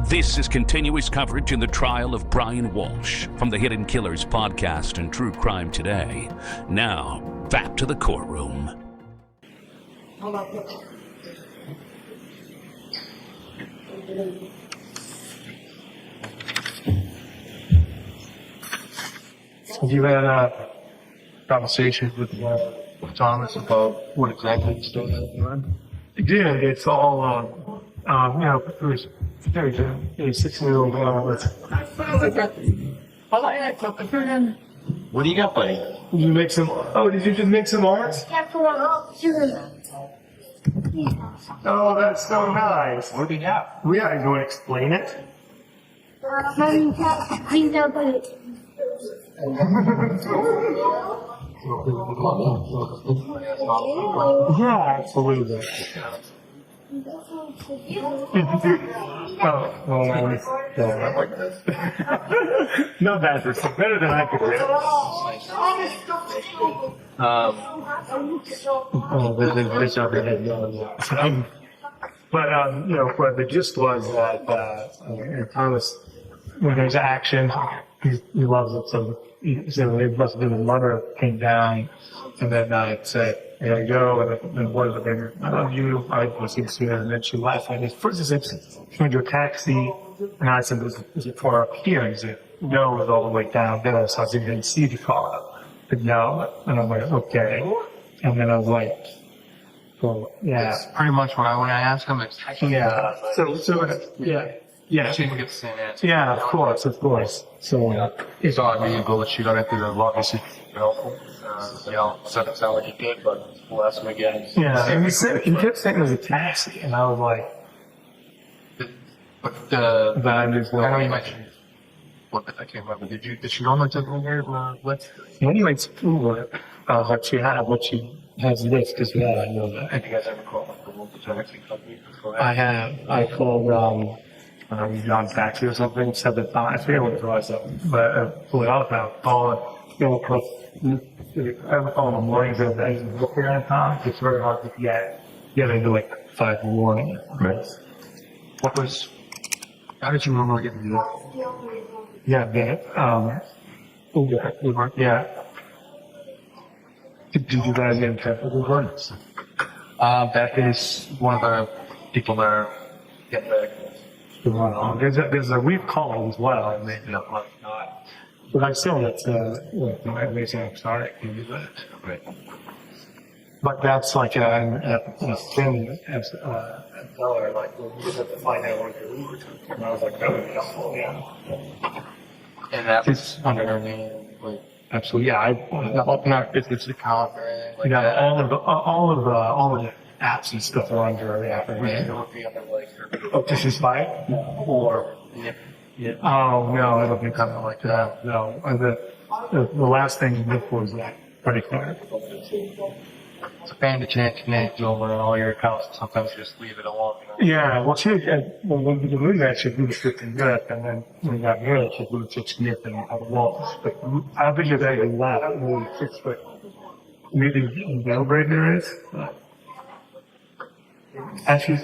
This is continuous coverage in the trial of Brian Walshe from the Hidden Killers podcast and True Crime Today. Now, back to the courtroom. Have you had a conversation with Thomas about what exactly he's doing? Yeah, it's all, it was a 6-year-old What do you got, buddy? Did you make some? Oh, did you just make some art? Oh, that's so nice. What do you got? Yeah, you want to explain it? Yeah, absolutely. Oh, no bad. It's better than I could do. But the gist was that Thomas, when there's action, he loves it. So it must have been his mother came down and then said, "Here you go," and then what is it? "I love you. I was here soon," and then she left. And first, he said, "She went to a taxi," and I said, "Is it far up here?" And he said, "No, it was all the way down there." So I said, "You didn't see the car?" But no, and I'm like, "Okay," and then I was like, "Well, yeah." That's pretty much when I ask him. It's Yeah. Yeah. she can get the same answer. Yeah, of course. So It's all I mean, but you don't have to go obviously helpful. Doesn't sound like he did, but we'll ask him again. yeah, and he kept saying it was a taxi, and I was like, But I just I know you mentioned what I can't remember. Did she normally take me here? What? Anyway, it's what she has this because I know that. Have you guys ever called like the local taxi company before? I have. I called John Taxi or something. Said that I forget what it was, but pulled out now. I have a call in the mornings and I look here on time. It's very hard to get into like 5 in the morning. Right. How did you normally get into that? Yeah. Did you guys get in technical words? That is one of the people that are getting back. There's a we've called as well, and maybe not. But I still that's amazing. I'm sorry, I can do that. Right. But that's like a thing as dollar, like we just have to find out what you're leaving. And I was like, that would be helpful, yeah. And that was under her name, like Absolutely, yeah. it's the calendar, like that. All of the apps and stuff are under her app. It would be under like her. Oh, this is fine? Or oh no, it'll be kind of like that. No, and the last thing you look for is that credit card. It's a pain to change names over on all your accounts. Sometimes you just leave it alone. Yeah, well, when we moved that, she moved it to Europe, and then when we got married, she moved to Schmidt and had a wall. But I don't think it's anything left. I don't really fix it. Maybe Belgrade there is. Actually,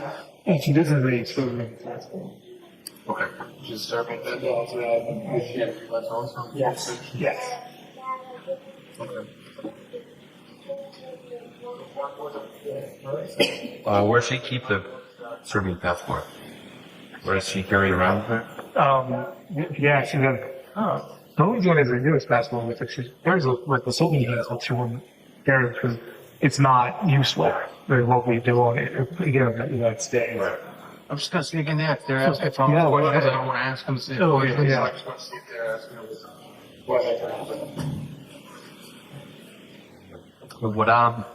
she doesn't really experiment. Okay. Just serving that. Yes. Yes. Okay. Where does she keep the Serbian passport? Where does she carry it around with her? Yeah, she does. The only one is a U.S. passport with her. She carries with the Serbian passport. She wouldn't carry it because it's not useful. They won't be doing it again in the United States. Right. I'm just going to sneak in there. If they're asking if I'm questions, I don't want to ask them. Oh, yeah. I just want to see if they're asking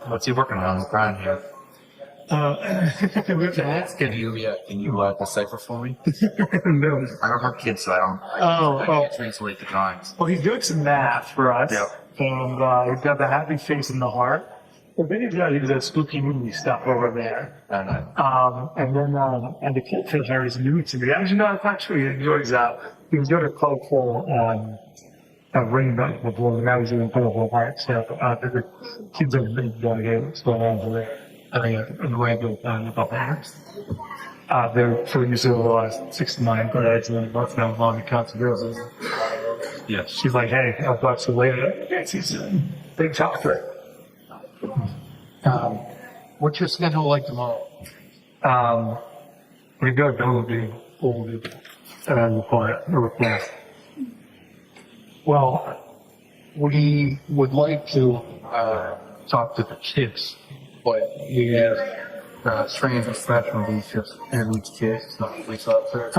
what's he working on the here? Can you decipher for me? No. I don't have kids, so I can't translate the drawings. Well, he's doing some math for us. Yep. And he's got the happy face and the heart. And then he's got that spooky movie stuff over there. And then and the kid feels very new to me. Actually, no, it's not true. He enjoys he was doing a club for ring back before, and now he's doing colorful heart. So the kids are big games going on over there. I think I'm going to go about that. they're so used to the last 69 grades and then both now long accountability. Yes. She's like, hey, I'll talk to you later. She's a big chocolate. What's your schedule like tomorrow? We go to the report. Well, we would like to talk to the kids, but we have trained professionals in each case, not police officer.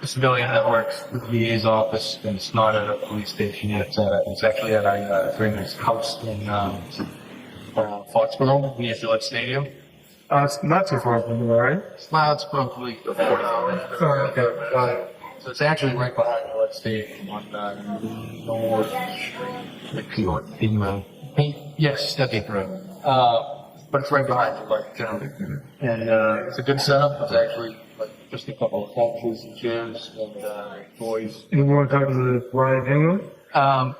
A civilian that works with the VA's office, and it's not at a police station. It's actually at a friend's house in Foxborough, near Gillette Stadium. It's not too far from here, right? It's probably 40 minutes. So it's actually right behind the Gillette Stadium on North Street. Yes, that's it, right. But it's right behind the and it's a good setup. It's actually like just a couple of couches and chairs and toys. You want to talk to the Brian England?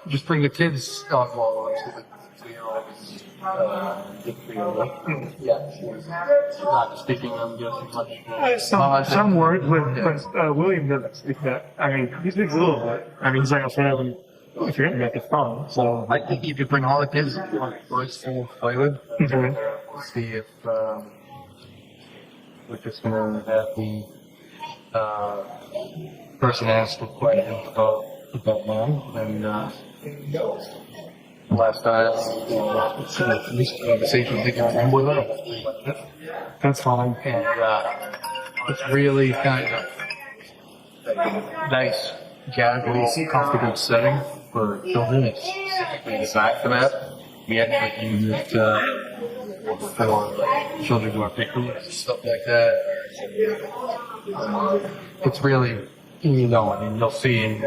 Just bring the kids on while she's not speaking, I'm guessing much. Some words, but William doesn't speak that. I mean, he speaks a little bit. I mean, he's like a family. If you're gonna make it fun, so I think you could bring all the kids if you want first to play with. See if we're just gonna have the person ask the questions about mom and last time this conversation they can remember with her. that's fine. And it's really kind of nice, casual, comfortable setting for children. It's specifically designed for that. We actually use it for children who are victims and stuff like that. It's really, I mean, you'll see and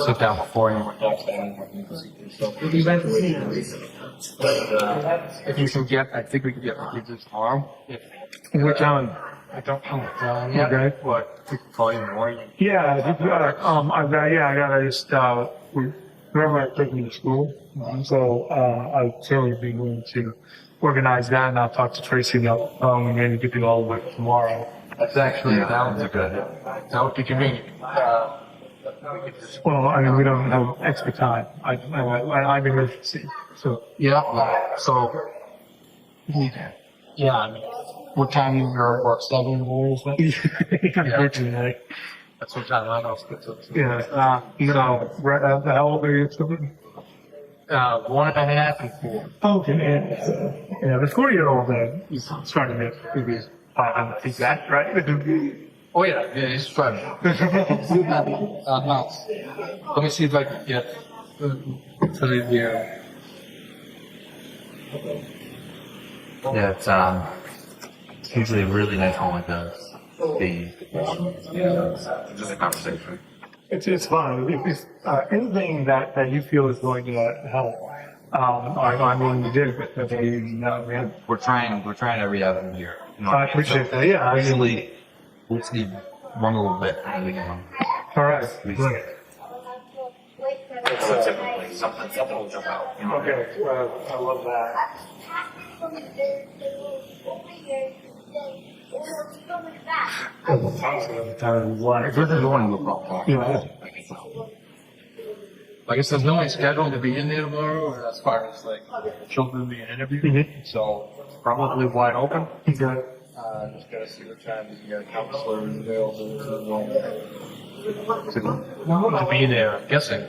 sit down before you and talk to them. If you can get, I think we can get the kids tomorrow. Which one? I don't know. Okay. What? We can call you in the morning. Yeah, I gotta just, remember I took me to school, so, I'll certainly be willing to organize that, and I'll talk to Tracy about, and maybe we could do all of it tomorrow. That was a good. That would be convenient. Well, I mean, we don't have extra time. I'm in emergency, so. Yeah, so, yeah, I mean, what time you work, 7 hours? Unfortunately. That's what time I know. Yeah, how old are you children? 1.5 and 4. Okay, yeah, the 4-year-old is starting to maybe 500 feet back, right? Oh yeah, it's fun. Let me see if I can get to the Yeah, it's usually a really nice home like this. Just a conversation. It's fun. It's anything that you feel is going to help. I mean, we did with the baby. We're trying every avenue here. I appreciate that. Yeah, Usually, we just need one little bit and we can. All right. Great. Great. So typically, something will jump out. Okay. I love that. This is one of the problems. Yeah. I guess there's no one scheduled to be in there tomorrow as far as like children being interviewed. Mhm. So it's probably wide open. Okay. Just gotta see what time the counselor is available to be there. I'm guessing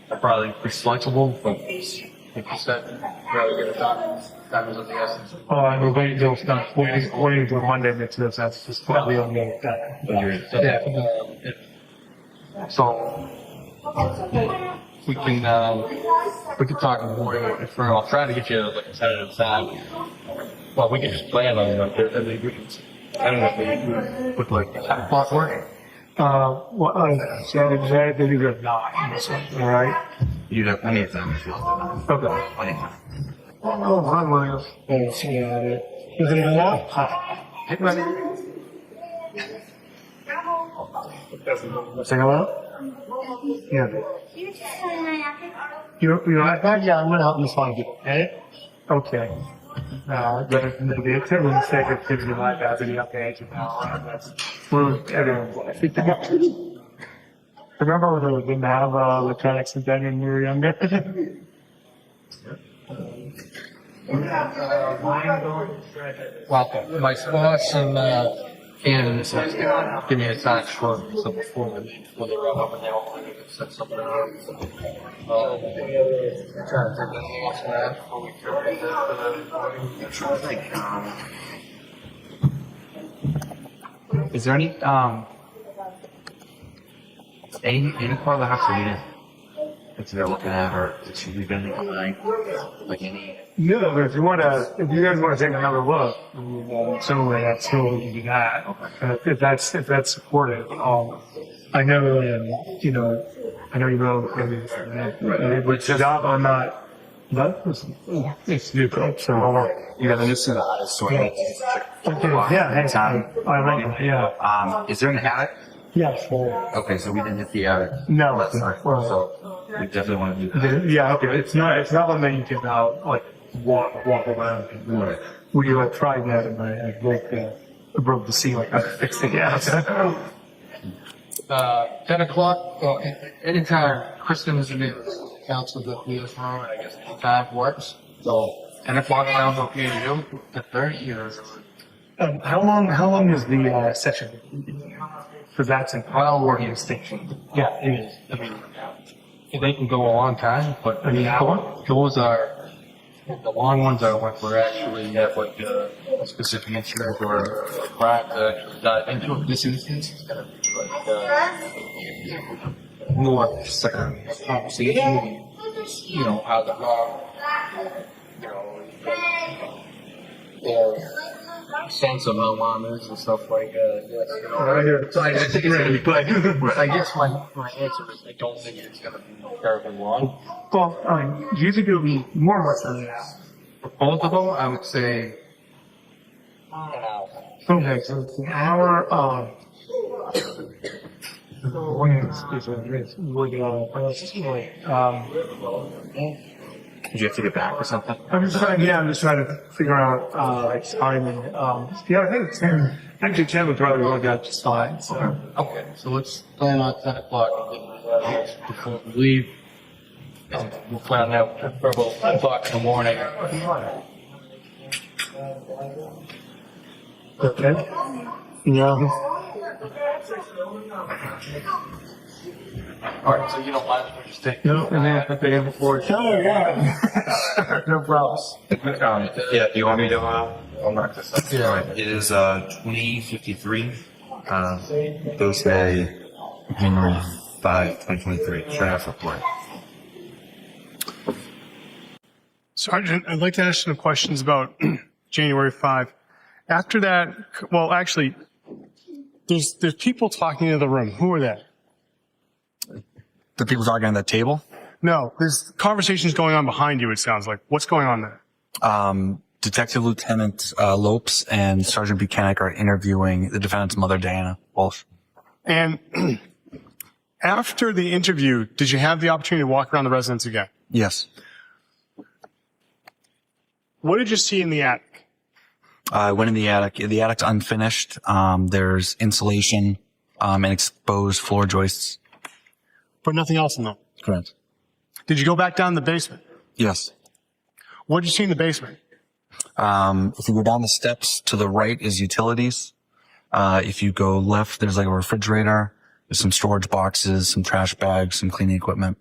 they're probably pretty flexible, but like you said, rather get it done. Time is of the essence. Oh, I'm waiting till Monday next week. That's just probably on the that. So we can talk in the morning. I'll try to get you like a tentative time. Well, we can just plan on it. I don't know if we put like 10 o'clock work. Saturday, they do have 9. All right. You have plenty of time. Okay. Plenty of time. Oh, hi, William. Hey, see you at it. Is it even out? Hey, buddy. Say hello? Yeah. You're right back? Yeah, I'm gonna help you find it. Okay. Okay. the activity safe activity like that, the updates and now that's where everyone's life. Remember when we didn't have electronics and then when we were younger? Well, my spouse and Canada says, give me a time for so before they run up and they all want to set something up. Trying to think anything else on that before we carry that. Is there any part of the house that you didn't consider looking at, or that you've been behind, like any? No, but if you guys want to take another look, certainly that's still we can do that. If that's supported, I know, I know you know, but job I'm not. But it's neutral, so Yeah, then just see the hottest sort of. yeah, I like it. Yeah, Is there an attic? yeah, sure. Okay, so we didn't hit the attic. No, That's fine. well, So we definitely want to do that. yeah, okay. It's not one that you can like walk around. Right. We tried that and I broke the ceiling. I fixed it. Yeah. 10 o'clock, anytime Kristen is in the council that we have room, and I guess any time works. So 10 o'clock around okay to you at 30 or? How long is the session? Because that's an hour station. Yeah, it is. I mean, they can go a long time, but I mean, those are, the long ones are what we're actually have like a specific incident or a crime to actually dive into. This instance is going to be like more just like a conversation, how the their sense of how mom is and stuff like that. So I think it's going to be good. I guess my answer is I don't think it's going to be terribly long. Well, you think it'll be more or less than that. For both of them, I would say an hour. Okay, so it's an hour. Did you have to get back or something? I'm just trying to figure out timing. Yeah, I think 10. Actually, 10 would probably work out just fine. So. Okay, so let's plan on 10 o'clock before we leave. We'll plan that for about 10 o'clock in the morning. Okay. Yeah. All right, so you don't mind if we just take No, and then the day before. Oh, yeah. No problems. Yeah, do you want me to, I'll mark this up. Yeah. Alright, it is, 2053, Thursday, January 5, 2023, sheriff report. Sergeant, I'd like to ask some questions about January 5. After that, well, actually, there's people talking in the room. Who are they? The people talking on that table? No, there's conversations going on behind you, it sounds like. What's going on there? Detective Lieutenant Lopes and Sergeant Buchanan are interviewing the defendant's mother, Diana Walsh. And after the interview, did you have the opportunity to walk around the residence again? Yes. What did you see in the attic? I went in the attic. The attic's unfinished. There's insulation and exposed floor joists. But nothing else in them. Correct. Did you go back down the basement? Yes. What did you see in the basement? If you go down the steps, to the right is utilities. If you go left, there's like a refrigerator. There's some storage boxes, some trash bags, some cleaning equipment.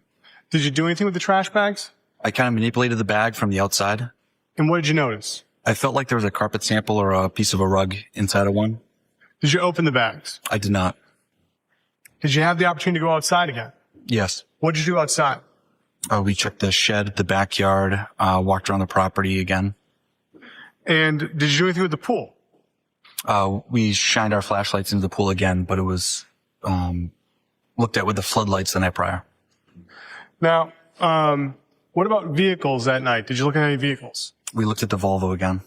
Did you do anything with the trash bags? I kind of manipulated the bag from the outside. And what did you notice? I felt like there was a carpet sample or a piece of a rug inside of one. Did you open the bags? I did not. Did you have the opportunity to go outside again? Yes. What did you do outside? We checked the shed, the backyard, walked around the property again. And did you do anything with the pool? We shined our flashlights into the pool again, but it was looked at with the floodlights the night prior. Now, what about vehicles that night? Did you look at any vehicles? We looked at the Volvo again.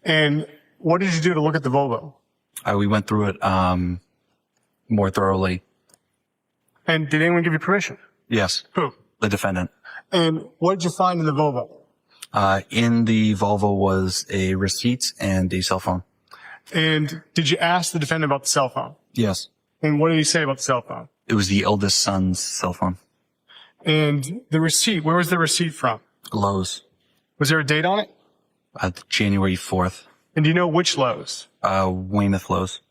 And what did you do to look at the Volvo? We went through it more thoroughly. And did anyone give you permission? Yes. Who? The defendant. And what did you find in the Volvo? In the Volvo was a receipt and a cell phone. And did you ask the defendant about the cell phone? Yes. And what did he say about the cell phone? It was the eldest son's cell phone. And the receipt, where was the receipt from? Lowe's. Was there a date on it? January 4th. And do you know which Lowe's? Weymouth Lowe's.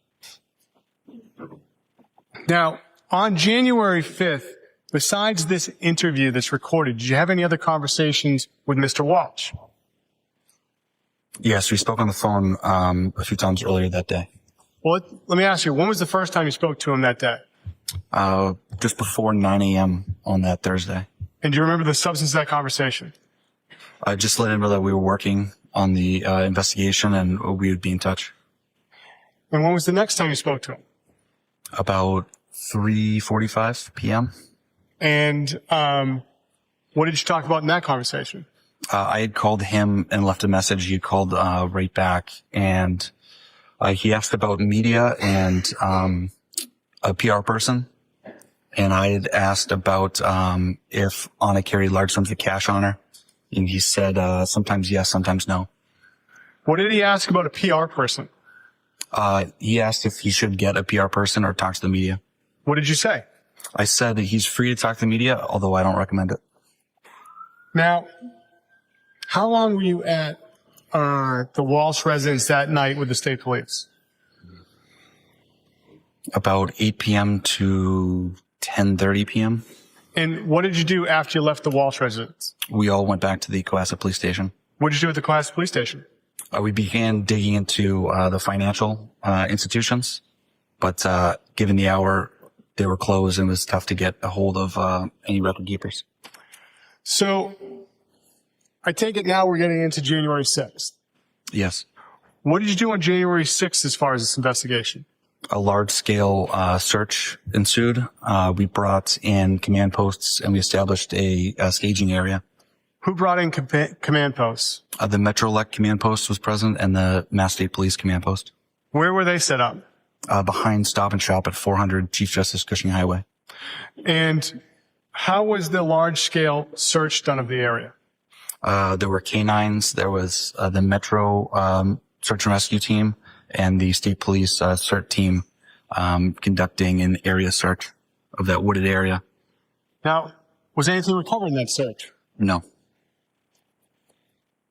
Now, on January 5th, besides this interview that's recorded, did you have any other conversations with Mr. Walsh? Yes, we spoke on the phone a few times earlier that day. Well, let me ask you, when was the first time you spoke to him that day? Just before 9 a.m. on that Thursday. And do you remember the substance of that conversation? I just let him know that we were working on the investigation and we would be in touch. And when was the next time you spoke to him? About 3:45 p.m. And what did you talk about in that conversation? I had called him and left a message. He called right back, and he asked about media and a PR person. And I had asked about if Anna carried large sums of cash on her. And he said sometimes yes, sometimes no. What did he ask about a PR person? He asked if he should get a PR person or talk to the media. What did you say? I said that he's free to talk to the media, although I don't recommend it. Now, how long were you at the Walsh residence that night with the state police? About 8 p.m. to 10:30 p.m. And what did you do after you left the Walsh residence? We all went back to the Cohasset police station. What did you do at the Cohasset police station? We began digging into the financial institutions, but given the hour, they were closed and it was tough to get a hold of any record keepers. So I take it now we're getting into January 6th. Yes. What did you do on January 6th as far as this investigation? A large-scale search ensued. We brought in command posts and we established a staging area. Who brought in command posts? The Metrolec command post was present and the Mass State Police command post. Where were they set up? Behind Stop and Shop at 400 Chief Justice Cushing Highway. And how was the large-scale search done of the area? There were canines. There was the Metro search and rescue team and the State Police CERT team conducting an area search of that wooded area. Now, was anything recovered in that search? No.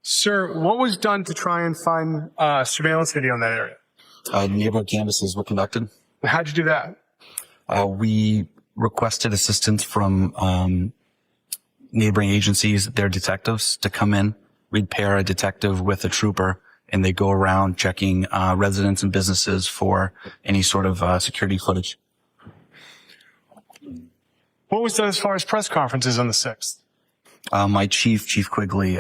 Sir, what was done to try and find surveillance video in that area? Neighborhood canvasses were conducted. How'd you do that? We requested assistance from neighboring agencies, their detectives, to come in. We'd pair a detective with a trooper, and they go around checking residents and businesses for any sort of security footage. What was done as far as press conferences on the 6th? My Chief Quigley,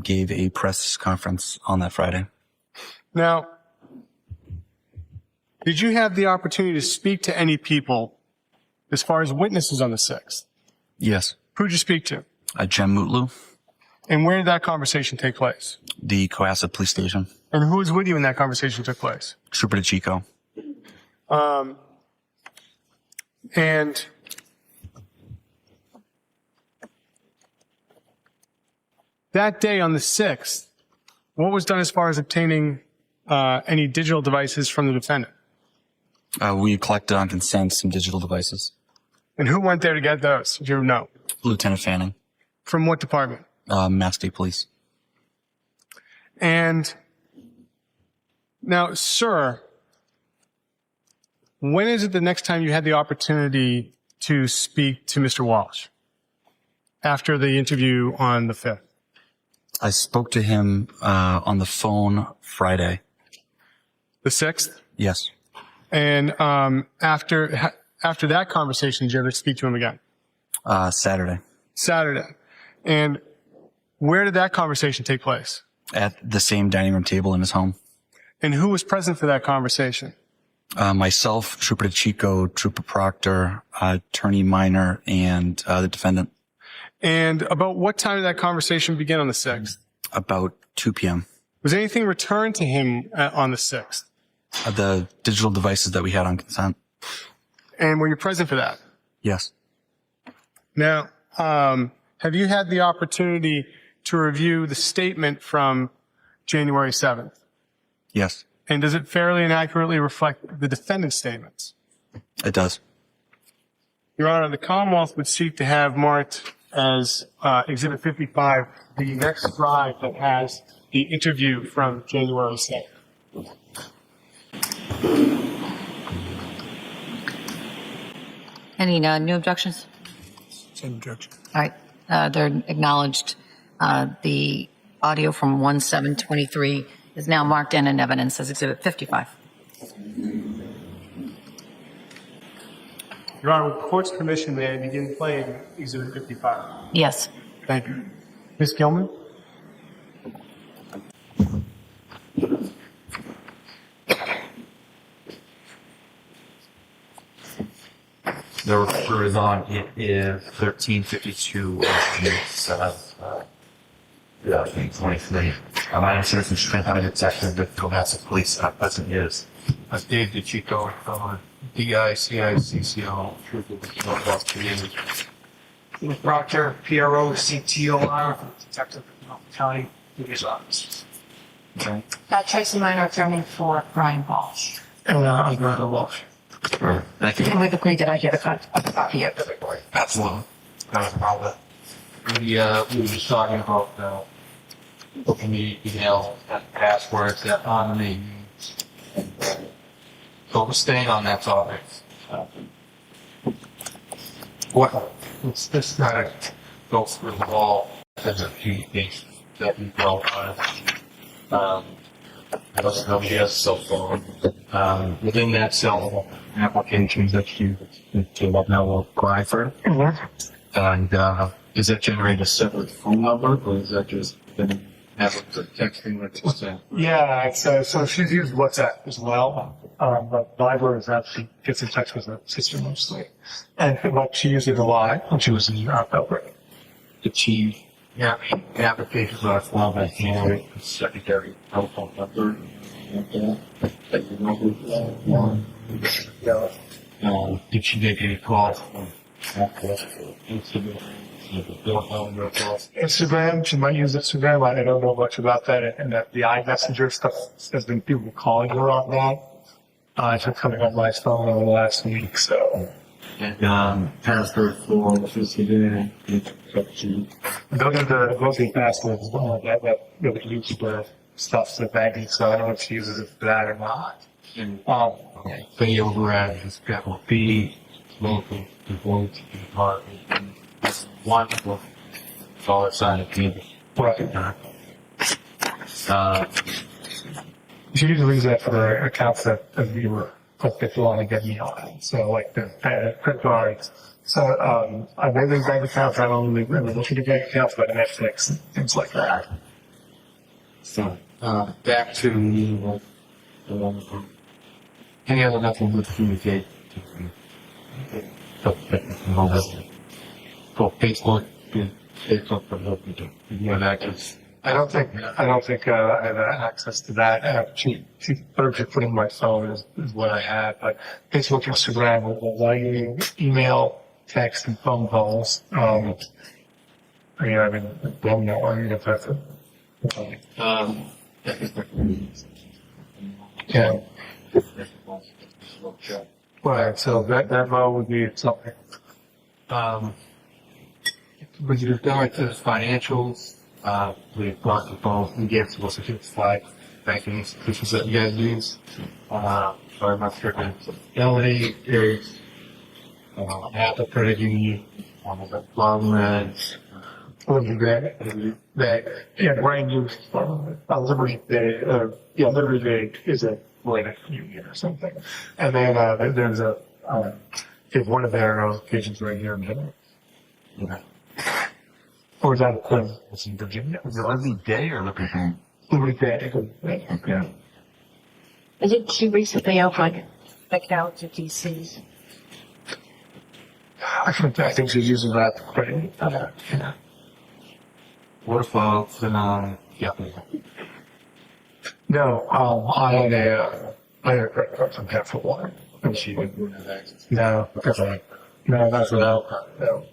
gave a press conference on that Friday. Now, did you have the opportunity to speak to any people as far as witnesses on the 6th? Yes. Who'd you speak to? Jem Mutlu, And where did that conversation take place? the Cohasset Police Station. And who was with you when that conversation took place? Trooper DeChico. And that day on the 6th, what was done as far as obtaining any digital devices from the defendant? We collected on consent some digital devices. And who went there to get those? Do you know? Lieutenant Fanning, From what department? Mass State Police. And now, sir, when is it the next time you had the opportunity to speak to Mr. Walsh? After the interview on the 5th? I spoke to him on the phone Friday. The 6th? Yes. And after that conversation, did you ever speak to him again? Saturday. Saturday. And where did that conversation take place? At the same dining room table in his home. And who was present for that conversation? Myself, Trooper DeChico, Trooper Proctor, Attorney Minor, and the defendant. And about what time did that conversation begin on the 6th? About 2 p.m. Was anything returned to him on the 6th? The digital devices that we had on consent. And were you present for that? Yes. Now, have you had the opportunity to review the statement from January 7th? Yes, And does it fairly and accurately reflect the defendant's statements? it does. Your Honor, the Commonwealth would seek to have marked as Exhibit 55 the next drive that has the interview from January 2nd. Any new objections? Same objection. All right. They're acknowledged. The audio from 1/7/23 is now marked in evidence as Exhibit 55. Your Honor, with the court's permission, may I begin playing Exhibit 55? Yes. Thank you. Ms. Gilman? The reporter is on. It is 13:52 23. My name is Citizen Schmidt. I'm a detective with Cohasset Police. Our president is Dave DeChico from DICICCO. With Proctor, PRO, CTOR, Detective County Police Office. Okay. Tracy Minor, attorney for Brian Walshe. And I'm Brother Walsh. Thank you. And we've agreed that I get a copy of the report. Absolutely. Not a problem. We were just talking about open the emails and passwords that on the. So we're staying on that topic. What? Let's just kind of go through all. There's a few things that we go on. I don't know if she has a cell phone. Within that cell phone applications that you came up now will apply for. And is that generate a separate phone number, or is that just been have a texting or just Yeah, so she's used WhatsApp as well. But Viber is actually gets in touch with her sister mostly. And like she used it a lot when she was in Belgrade. did she have the applications on file by hand, secondary telephone number? That you know who did she make any calls from Instagram, she might use Instagram. I don't know much about that. And that the iMessenger stuff has been people calling her on that. It's been coming on my phone over the last week, so. And password for the visitor. Those are the passwords that we use for stuff for banking, so I don't know if she uses it for that or not. Fee override is capital B, local, devote, department, one dollar sign at the end. Right. She usually uses that for the accounts that we were that you want to get me on. So like the credit cards. So I mainly bank accounts. I don't really look at bank accounts, but Netflix and things like that. So back to any other method with communicate. So Facebook, for helping to get access. I don't think I have access to that. She put in my phone is what I have. But Facebook, Instagram will allow you email, text, and phone calls. I don't know. I mean, if that's it. Yeah. Right. So that would be something. With regard to financials, we've talked about, we gave some certified banking institutions that you guys use. Sorry, my certain fidelity is, Apple Credit Union, the Long Brian used Liberty Day. Liberty Day is a Atlantic Union or something. And then there's one of their locations right here in Virginia. Okay. Or is that a place? It's in Virginia. Is it Liberty Day or Liberty Day? Liberty Day. Okay. Did she recently open accounts at DC's? I think she's using that credit. Yeah. What if, yeah. No, I had a credit card from Capital One. And she didn't have access. No, that's right. No, that's without. No.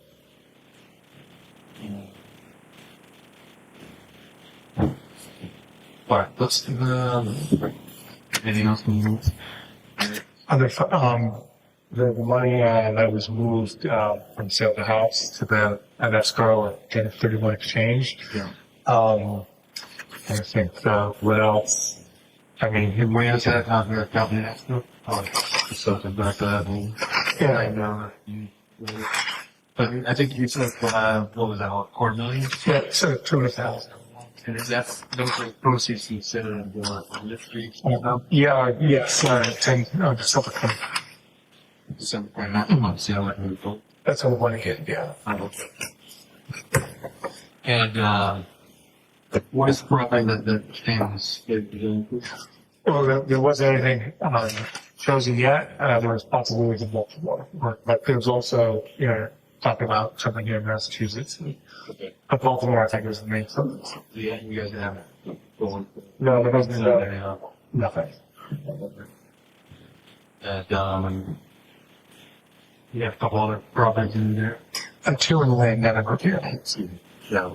Alright, let's, anything else we move? Other, the money that was moved from sale of the house to the an escrow at 1031 exchange. Yeah. I think what else? I mean, We have that out here, company next to it. Oh, something back to that one. yeah, I know. But I think you said, what was that, $250,000? yeah, so 200,000. And is that, those are proceeds considered on this street? Yeah, yes, 10, just over 20. Some, not a month, see how that moves on. That's what we want to get, yeah. And, what is the property that the famous is doing? Well, there wasn't anything chosen yet. There was possibilities of Baltimore, but there was also, talking about something here in Massachusetts. But Baltimore, I think, was the main focus. Yeah, you guys have it going. No, there wasn't nothing. And, you have a couple other properties in there. And 2 in the lane, never here. Yeah.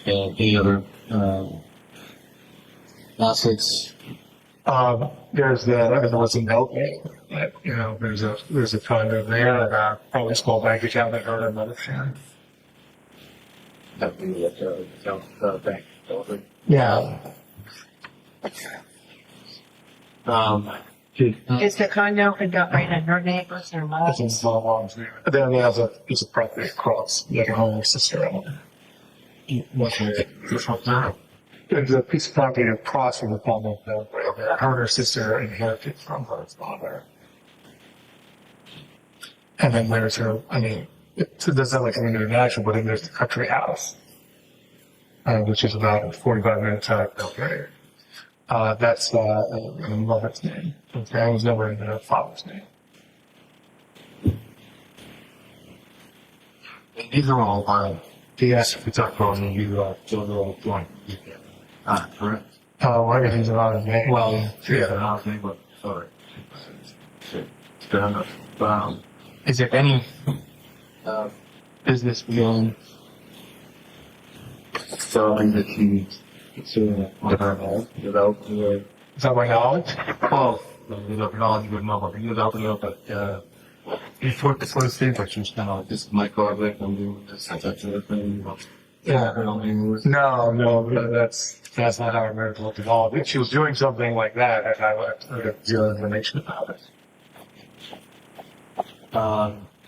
And any other, assets? There's the what's in Belgrade. There's a condo there and probably a small baggage outlet or another sharing. That would be like a bank building. Yeah. Is the condo right in her neighbors or not? That's in small arms there. Then there's a piece of property across the other home sister. There's a piece of property across from the condo that her and her sister inherited from her father. And then there's her, it doesn't like an international, but then there's the country house, which is about 45 minutes out of Belgrade. That's in the mother's name. Okay, I was never in the father's name. And these are all, yes, if we talk about them, those are all joint. Correct? Everything's about his name. Well, yeah, they're not name, but, sorry. Fair enough. Is there any, business beyond selling that you consider without the, Is that my knowledge? well, without knowledge, but no, but without the, but, before the first thing, but just kind of, this is my card, like, I'm doing this, that sort of thing, Yeah. No, that's not how our marriage looked at all. If she was doing something like that, and I would have zero information about it.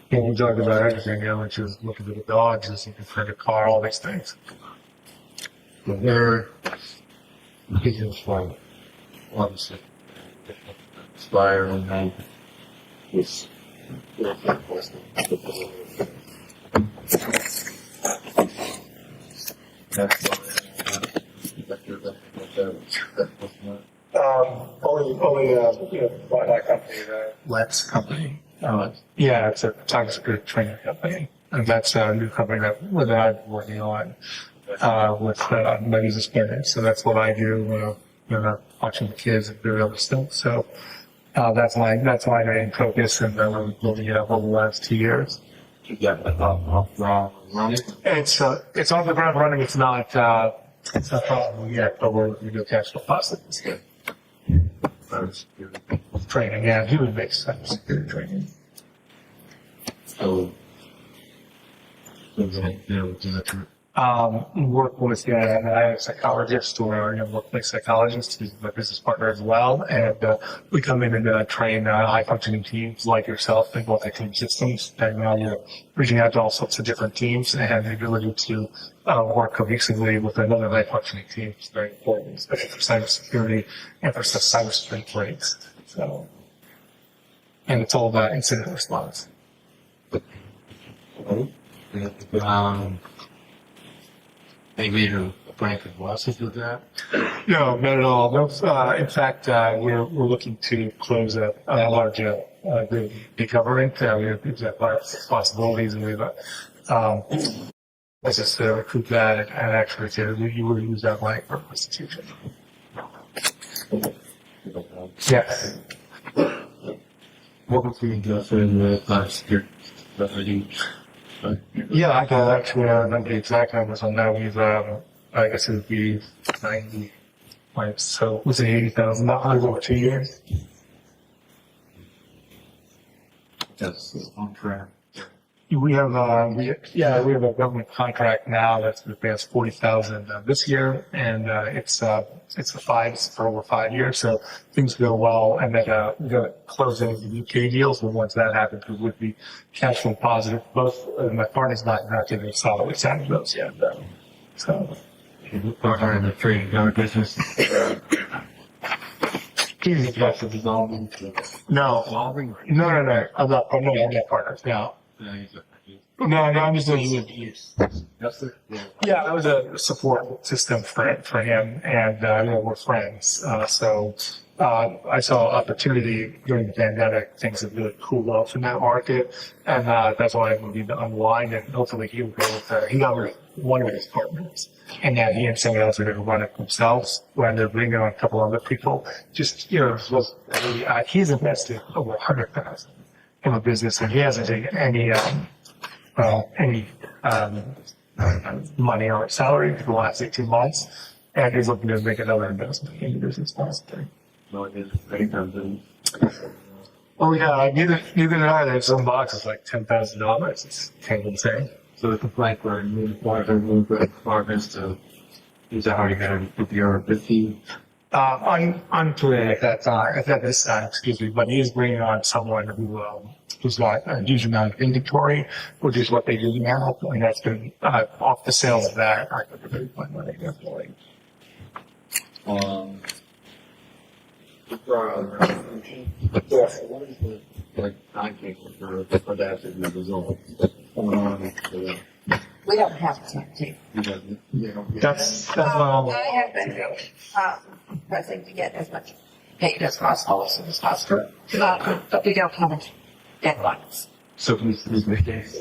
When we talked about everything, when she was looking for the dogs, she was looking for the car, all these things. but they're, business for, obviously, expire and then, it's, Only my company, the Let's company. Yeah, it's a cybersecurity training company, and that's a new company that I'm working on with my business partner. So that's what I do. Watching the kids and doing other stuff. So that's my main focus, and we're building it up over the last 2 years. you got the ground running. It's on the ground running. It's not profitable yet, but we do cash flow positive. Training, yeah, he would make cybersecurity training. So, Work with a psychologist or a workplace psychologist who's my business partner as well, and we come in and train high functioning teams like yourself in multi-team systems, and we're reaching out to all sorts of different teams and have the ability to work cohesively with another high functioning team. It's very important, especially for cybersecurity and for cybersecurity breaks. So, and it's all about incident response. Any major Franklin losses with that? No, not at all. No, in fact, we're looking to close a large recovery. We've got possibilities, and we've just recoup that and actually you will use that money for prosecution. Yes. What was we go through the last year? Yeah, I can actually remember the exact numbers on that. I guess it would be 90. Like, so was it $80,000 over 2 years? That's on track. We have, we have a government contract now that's advanced 40,000 this year, and it's for over 5 years. So things go well, and then we're going to close any of the UK deals. And once that happens, we would be cash flow positive. Both my partner's not getting a solid sign of those yet, though. So. Partner in the trading gun business. He's aggressive dissolving. No. No. I'm not partners now. No, I'm just doing Yeah, that was a support system for him, and we're friends. So I saw opportunity during the pandemic. Things have really cooled off in that market, and that's why I'm going to unwind, and hopefully he'll go with. He got rid of one of his partners, and now he and someone else are going to run it themselves. When they're bringing on a couple other people, just he's invested over $100,000 in a business, and he hasn't taken any money or salary for the last 18 months, and he's looking to make another investment in the business possibly. Oh yeah, neither did I. There's some boxes like $10,000. It's kind of insane. So the complaint for new partners to use that already got with your 50. Unclear at this time, excuse me, but he is bringing on someone who's got a huge amount of inventory, which is what they do now, and that's been off the sales of that. I could really find money definitely. What is the timetable for that in the result? We don't have a timetable. That's I have been pressing to get as much paid as possible as soon as possible, but we don't have deadlines. So who's the case?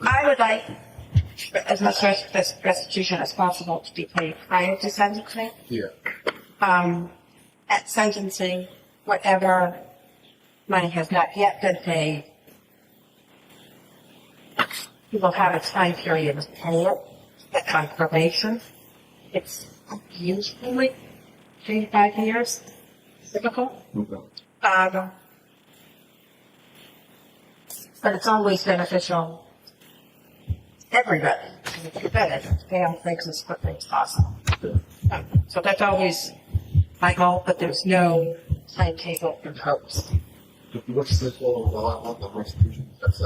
I would like as much restitution as possible to be paid prior to sentencing. Yeah. At sentencing, whatever money has not yet been paid, you will have a time period to pay it. That's on probation. It's usually 3 to 5 years, typical. Okay. But it's always beneficial everybody to pay on things as quickly as possible. So that's always my goal, but there's no timetable imposed. What's the total of the restitution? That's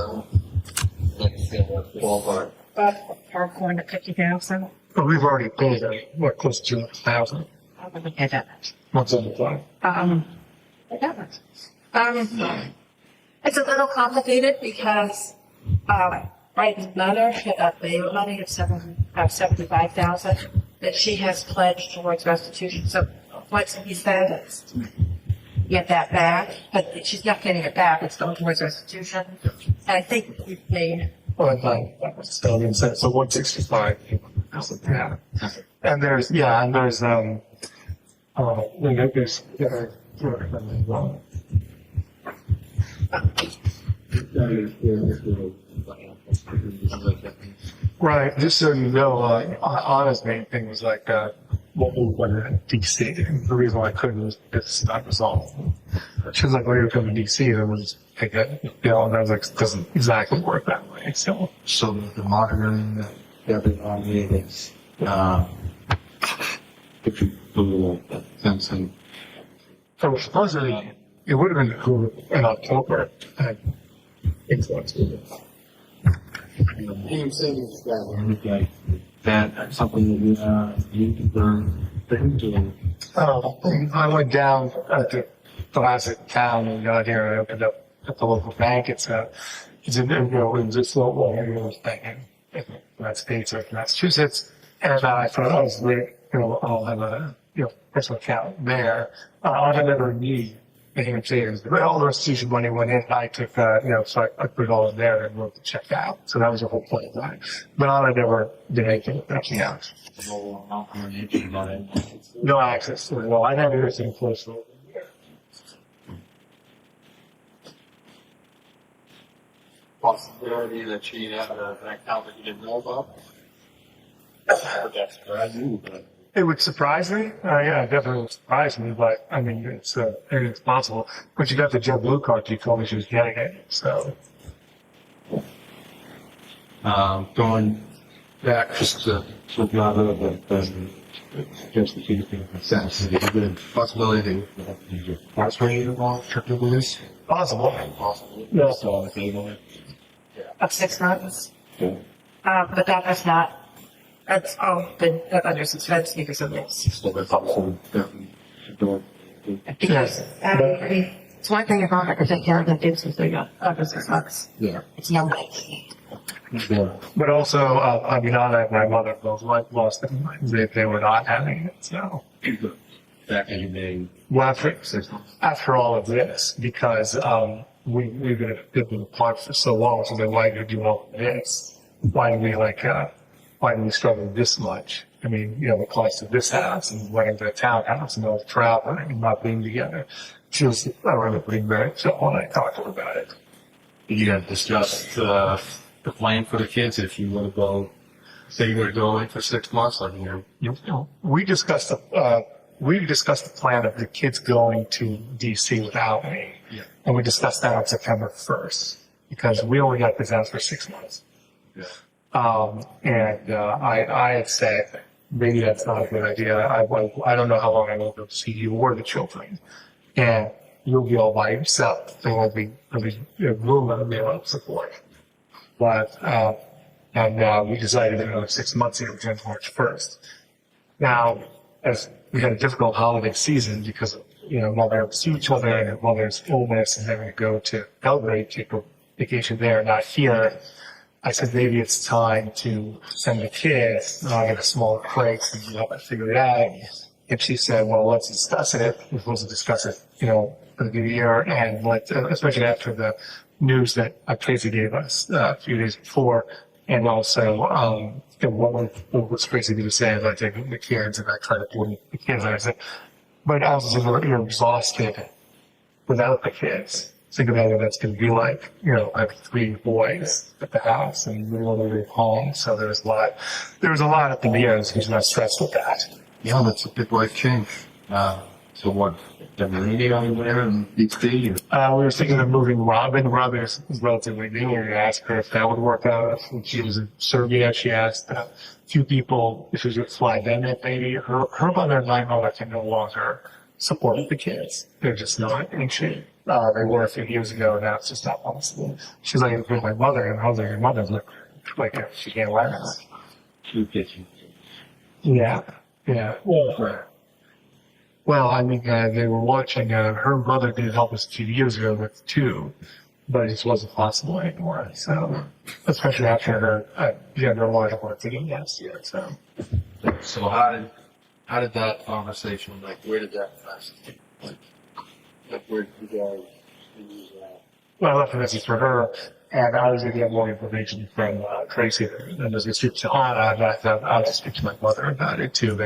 ballpark. But going to 50,000. But we've already paid close to 200,000. I wouldn't get that. What's on the fly? It's a little complicated because Brian's mother had a bail money of $75,000 that she has pledged towards restitution. So once he's sentenced, get that back, but she's not getting it back. It's going towards restitution. And I think we've paid. So 165. Yeah. And there's right. Just so you know, Anna's main thing was like, what we wanted in DC. And the reason why I couldn't was because it's not resolved. She was like, well, you're coming to DC, then we'll just take it. And I was like, it doesn't exactly work that way. So the monitoring that everyone is, if you do fencing. So supposedly, it would have been cool in October. Influence with it. That's something that you can learn into. I went down to the last town and got here and I opened up at the local bank. It's this local bank in the States or Massachusetts. And I thought I was great, I'll have a personal account there. I never need anything savings. All the restitution money went in. I took, so I put it all in there and wrote the check out. So that was the whole point of that. But I never did anything else. No access to it. Well, I never heard anything close to it. possibility that she had an account that you didn't know about? But that's surprising, but. It would surprise me. Yeah, it definitely would surprise me, but I mean, it's possible. But you got the Joe Blue card, she told me she was getting it, so. Going back just to another, but just the keeping of sense, is there a possibility that you're incarcerated involved with this? Possible. Possible. Yeah. So on the table. Of 6 months. Yeah. But that has not, that's all been under suspense because of this. So that's also doing. Because, it's one thing if I could take care of the kids if they're under 6 months. Yeah. It's no Yeah. But also, I mean, now that my mother both lost their minds, they were not having it, so. Back in your name. Well, after all of this, because we've been apart for so long, so then why did we do all of this? Why did we struggle this much? I mean, the cost of this house and running to the townhouse and all the travel and not being together. She was, I remember being very upset when I talked to her about it. You had discussed the plan for the kids if you were to go, say you were to go in for 6 months, like We discussed the plan of the kids going to DC without me. Yeah. And we discussed that on September 1st because we only got this house for 6 months. Yeah. I had said, maybe that's not a good idea. I don't know how long I will be able to see you or the children. And you'll be all by yourself. There won't be room in the middle of support. But, we decided to go 6 months here until March 1st. Now, as we had a difficult holiday season because of, mother to see each other and mother's illness and having to go to Belgrade, take a vacation there, not here. I said, maybe it's time to send the kids, get a smaller place and help us figure it out. And she said, well, let's discuss it. We're supposed to discuss it, for the new year and especially after the news that Tracy gave us a few days before. And also, what was Tracy going to say is I take the kids and I try to do the kids. And I said, but I was you're exhausted without the kids. Think about what that's going to be like. I have 3 boys at the house and we want to leave home. So there was a lot up in the air. So he's not stressed with that. Yeah, that's a big life change. So what? Lady on there in DC? We were thinking of moving Robin. Robin is relatively new. We asked her if that would work out. When she was in Serbia, she asked a few people if she would fly them in maybe. Her mother and my mother can no longer support the kids. They're just not in shape. They were a few years ago, and now it's just not possible. She's like, with my mother, and I was like, your mother's like she can't let us. Yeah. Well, I mean, they were watching, her mother did help us a few years ago with 2, but it just wasn't possible anymore. So, especially after her neurological incident last year. So how did that conversation, where did that last? Where did you guys use that? Well, I left a message for her, and I was going to get more information from Tracy, and I was going to speak to Hannah, and I thought I'll just speak to my mother about it too.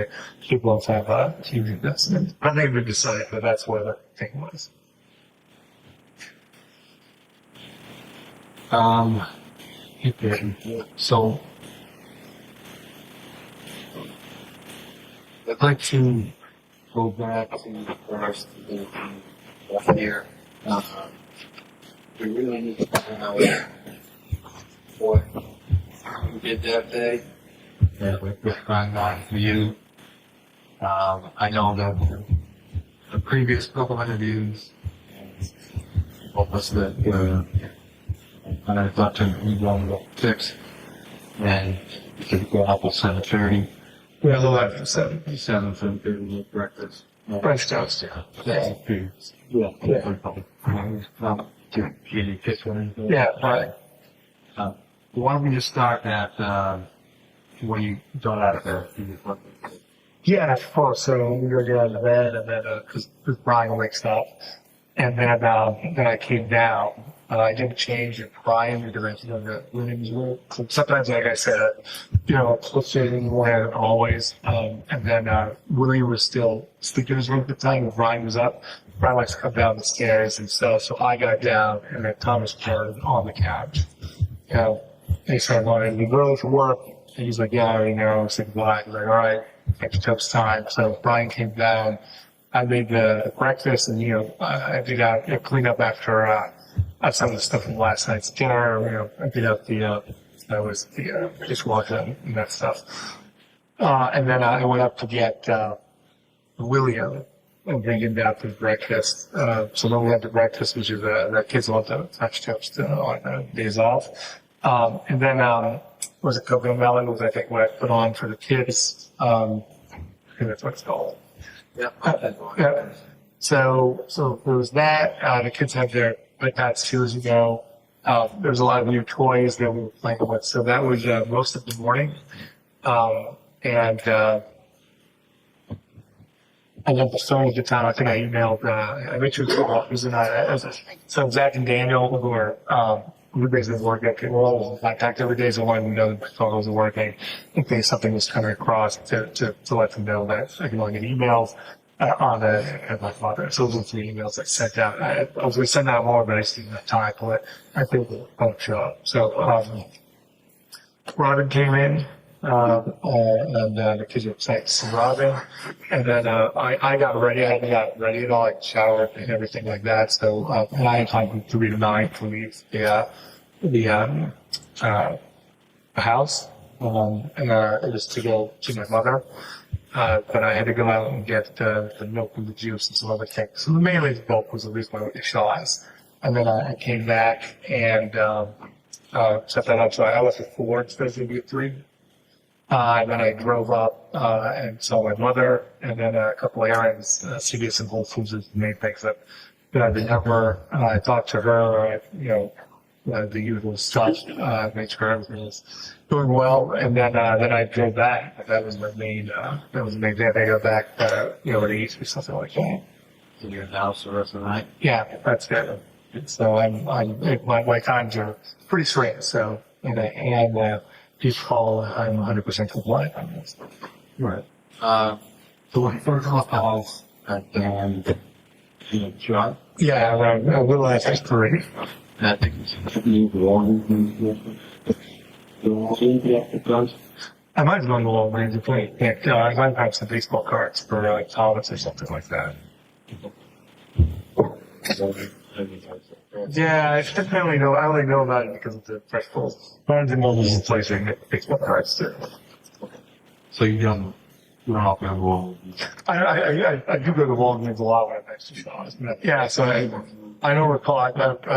She both have a huge investment. I think we decided that that's where the thing was. So, I'd like to go back to the first year. We really need to find out what we did that day. Yeah, we're trying out for you. I know that the previous couple interviews told us that I thought to move on to 6 and we could go up with 7:30. We have 11 to 7. 7:30 with breakfast. French toast, yeah. Yeah, right. Why don't we just start at when you got out of there? Yeah, of course. So we were getting out of bed, and then because Brian wakes up, and then I came down. I didn't change it Brian because I was in the women's room. So sometimes, like I said, sitting where always. And then Willie was still sleeping in his room at the time. When Brian was up. Brian likes to come down the stairs and stuff. So I got down, and then Thomas turned on the couch. you know, they started wanting to be early for work. And he's like, yeah, I already know. I was like, why? He's like, all right, next job's time. So Brian came down. I made the breakfast and, I did clean up after, some of the stuff from last night's dinner. I did up the dishwasher and that stuff. And then I went up to get, William and bring him down for breakfast. So then we had the breakfast, which is, the kids love the French toast on days off. And then, was it coconut melon was, I think, what I put on for the kids. I think that's what it's called. Yeah. Yeah. So there was that. The kids had their iPads too, as you know. There was a lot of new toys that we were playing with. So that was most of the morning. And then the phone at the time, I think I emailed, I made sure so Zach and Daniel, who are, basically working, we're all in contact every day, so I wanted to know that my phone wasn't working in case something was coming across to let them know that I can only get emails on my father. So those were 3 emails I sent out. I was going to send out more, but I just didn't have time for it. I think it won't show up. So, Robin came in, and the kids were excited to see Robin. And then, I got ready. I hadn't got ready at all. I showered and everything like that. So, and I had time from 3 to 9 to leave the house. And, it was to go to my mother. But I had to go out and get, the milk and the juice and some other things. So mainly the milk was the reason why I shawls. And then I came back and, set that up. So I left at 4 instead of 3. And then I drove up, and saw my mother, and then a couple of errands, CVS and Whole Foods is the main things that I remember. I talked to her, the usual stuff, made sure everything was doing well, and then I drove back. That was my main, day. I got back, to eat or something like that. In your house the rest of the night? Yeah, that's it. So my times are pretty straight, so, and just call, I'm 100% compliant on this. Right. So when first off the house, and John? Yeah, around a little after 3. I think you belong. I might have gone to Walgreens and played. I might have some baseball cards for like Thomas or something like that. Yeah, I definitely know. I only know about it because of the fresh balls. Barnes and Noble is placing baseball cards too. So you don't off the wall. I do go to Walgreens a lot when I'm next to Shaw's. Yeah, so I don't recall. I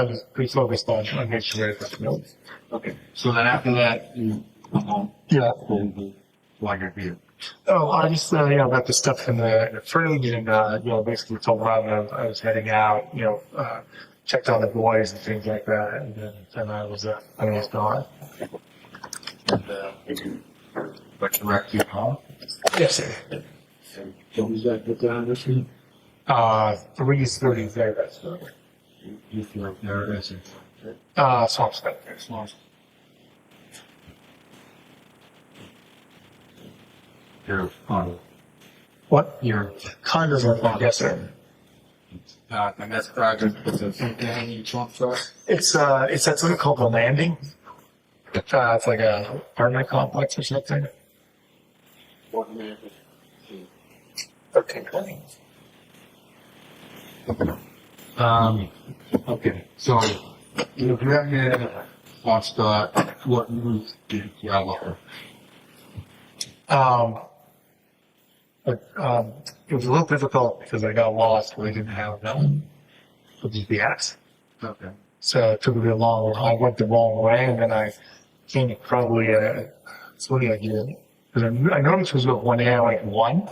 was pretty focused on making sure that milk. Okay. So then after that, you Yeah. like your beer. Oh, I just got the stuff in the fridge and basically told Robin I was heading out. Checked on the boys and things like that, and then I was gone. And but direct you home. Yes, sir. So was that put down this week? 3:30 there. That's You feel like there is it. Swamp's got there. Swamps. Your What? your Condos are fine. Yes, sir. and that's project with the Danny Swamp Trust. It's that's what we call the landing. It's like a apartment complex or something. 1320. Okay, so you have your wants to what moves did you have? It was a little difficult because I got lost when I didn't have the GPS. Okay. So it took a bit long. I went the wrong way, and then I came probably so what did I do? Because I noticed it was about 1 a.m. like 1,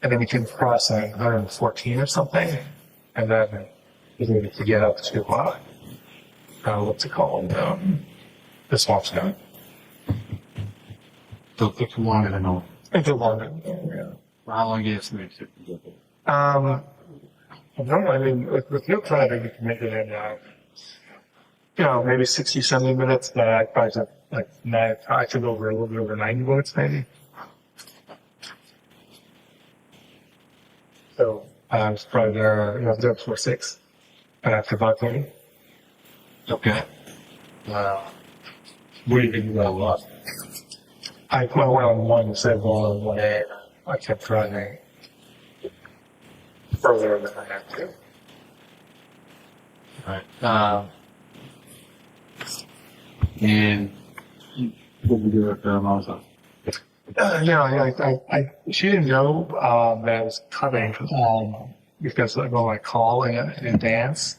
and then we came across 114 or something, and then we needed to get up to what's it called? The swamp stone. So it took longer than normal. It's a longer. Yeah. How long did it take to get there? I don't know. I mean, with no traffic, you can make it in, maybe 60, 70 minutes, but I probably took I took over a little bit over 90 minutes, maybe. So I was probably there before 6, and after 5:30. Okay. What do you think about lost? I went on one instead of on 1A. I kept driving further than I had to. Alright. And what we do with the also? She didn't know that I was coming because I go on call in advance.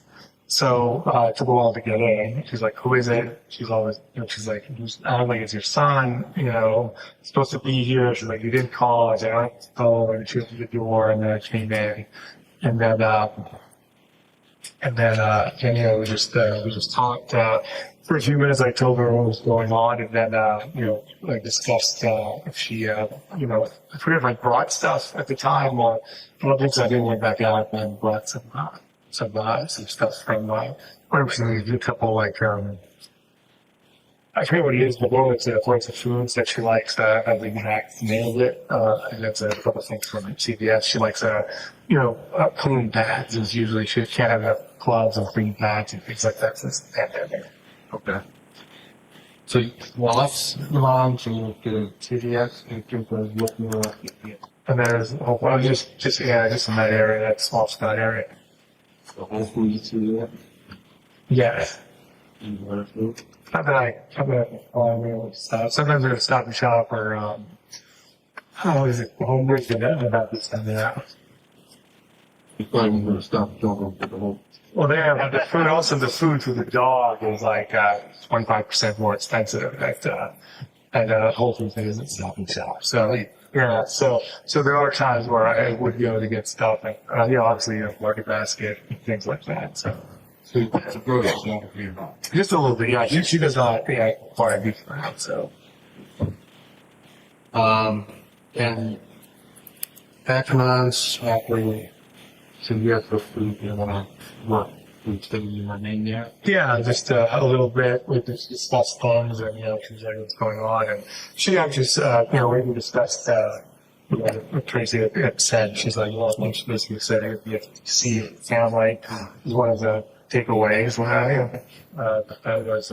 So it took a while to get in. She's like, "Who is it?" She's always, she's like, "I don't think it's your son. Supposed to be here." She's like, "You didn't call." I said, "I didn't call," and she opened the door, and then I came in, and then we just talked for a few minutes. I told her what was going on, and then I discussed if she I forget if I brought stuff at the time or one of the things I didn't went back out and brought some stuff from a couple I forget what it is, but one of the foods that she likes. I think Max nailed it, and that's a couple things from CVS. She likes clean pads. Is usually she can't have gloves and clean pads and things like that since the pandemic. Okay. So lost mom to CVS and to looking at and there's just in that area, that small Scott area. the Whole Foods to that. Yeah. And what food? Sometimes we're gonna stop and shop or how is it? Home goods about this time of year. You probably going to stop going to the whole. Well, they have the food. Also, the food for the dog is like 25% more expensive at Whole Foods than it is at Stop and Shop. So yeah, so there are times where I would go to get stuff, and obviously Market Basket and things like that. So It's a gross, not a beer. just a little bit. Yeah, she does not buy beef around. So And patronize after CVS for food, what food's going to be my name there? yeah, just a little bit. We just discussed things, and she's like, "What's going on?" And she actually, we discussed. What Tracy had said. She's like, she basically said, you have to see it sound like is one of the takeaways. That was,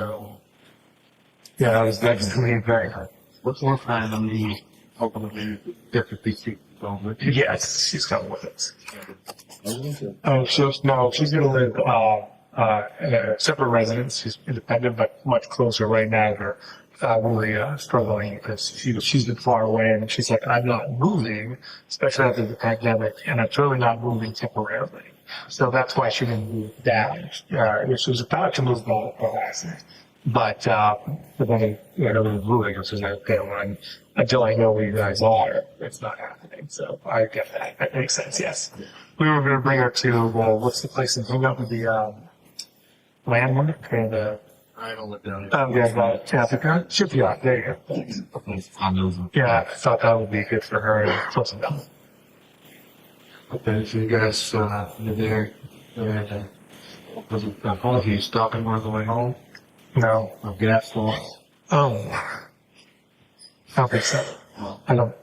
that was definitely very hard. What's more fun than the open different people going with you? Yes, she's coming with us. Oh, she's going to live in a separate residence. She's independent, but much closer right now. Her really struggling because she's been far away, and she's like, "I'm not moving, especially after the pandemic, and I'm certainly not moving temporarily." So that's why she didn't move down. She was about to move back for last night. But then, moving, so she's like, "Okay, until I know where you guys are, it's not happening." So I get that. That makes sense, yes. We were going to bring her to, what's the place in hung up with the landmark? And, I don't look down. Africa? Should be out there. Yeah, I thought that would be good for her and close enough. Okay, so you guys, you're there, and was it you stopping on the way home? No. Of gas full? Oh. I don't think so. I don't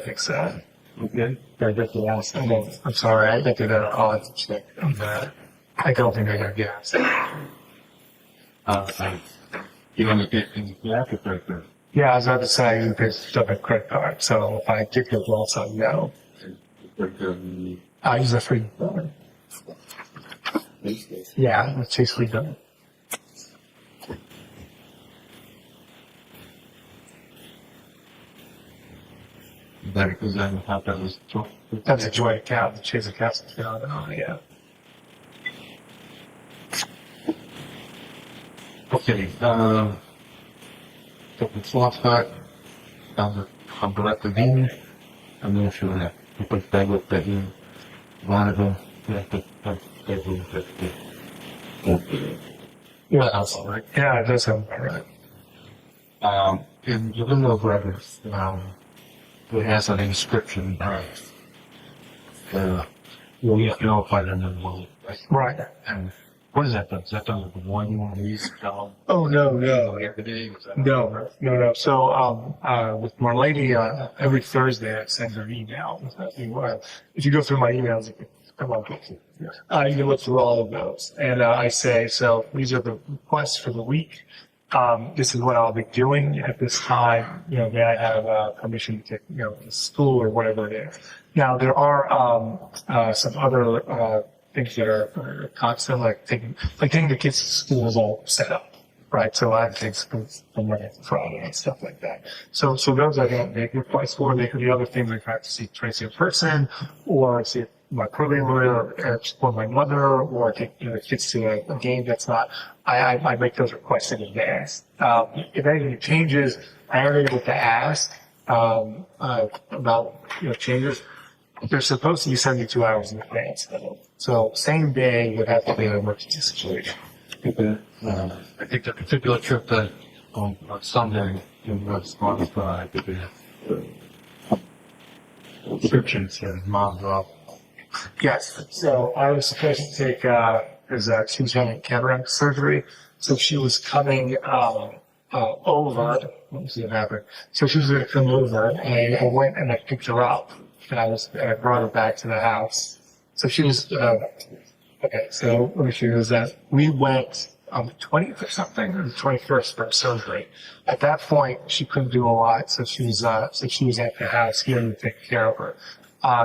think so. Okay. I get the last. I'm sorry. I did I'll have to check on that. I don't think I got gas. You want to get in the after. Yeah, I was about to say I use this debit credit card, so if I did get lost, I know. I use a free card. Yeah, it's basically done. That because I thought that was That's a joint account. The Chase account's yeah. Okay, so the slot start, I'm directly in, I'm going to put that with that in, monitor, Yeah, that's all right. Yeah, it does sound about right. in the middle of records, it has an inscription, you have to notify them in the world, right? Right. And what is that done? Is that done with the one you want to use? Oh, no. Every day? No. So, with my lady, every Thursday I send her an email. If you go through my emails, you can look through all of those. And I say, so these are the requests for the week. this is what I'll be doing at this time. You know, may I have permission to, you know, school or whatever it is. Now, there are some other things that are constant, like taking the kids to school is all set up. Right, so I take schools from Monday to Friday and stuff like that. So those I don't make requests for. They could be other things like I have to see Tracy in person, or see my probate lawyer, or my mother, or take, you know, the kids to a game that's not. I make those requests in advance. If anything changes, I am able to ask about, you know, changes. They're supposed to be 72 hours in advance, so same day would have to be an emergency situation. I think the particular trip that on Sunday was modified to be restrictions and mom's off. Yes. So I was supposed to take, she was having cataract surgery. So she was coming, over. Let me see what happened. So she was going to come over, and I went and I picked her up, and I brought her back to the house. So she was, okay. So let me show you that. We went on the 20th or something, or the 21st for surgery. At that point, she couldn't do a lot, so she was at the house here to take care of her.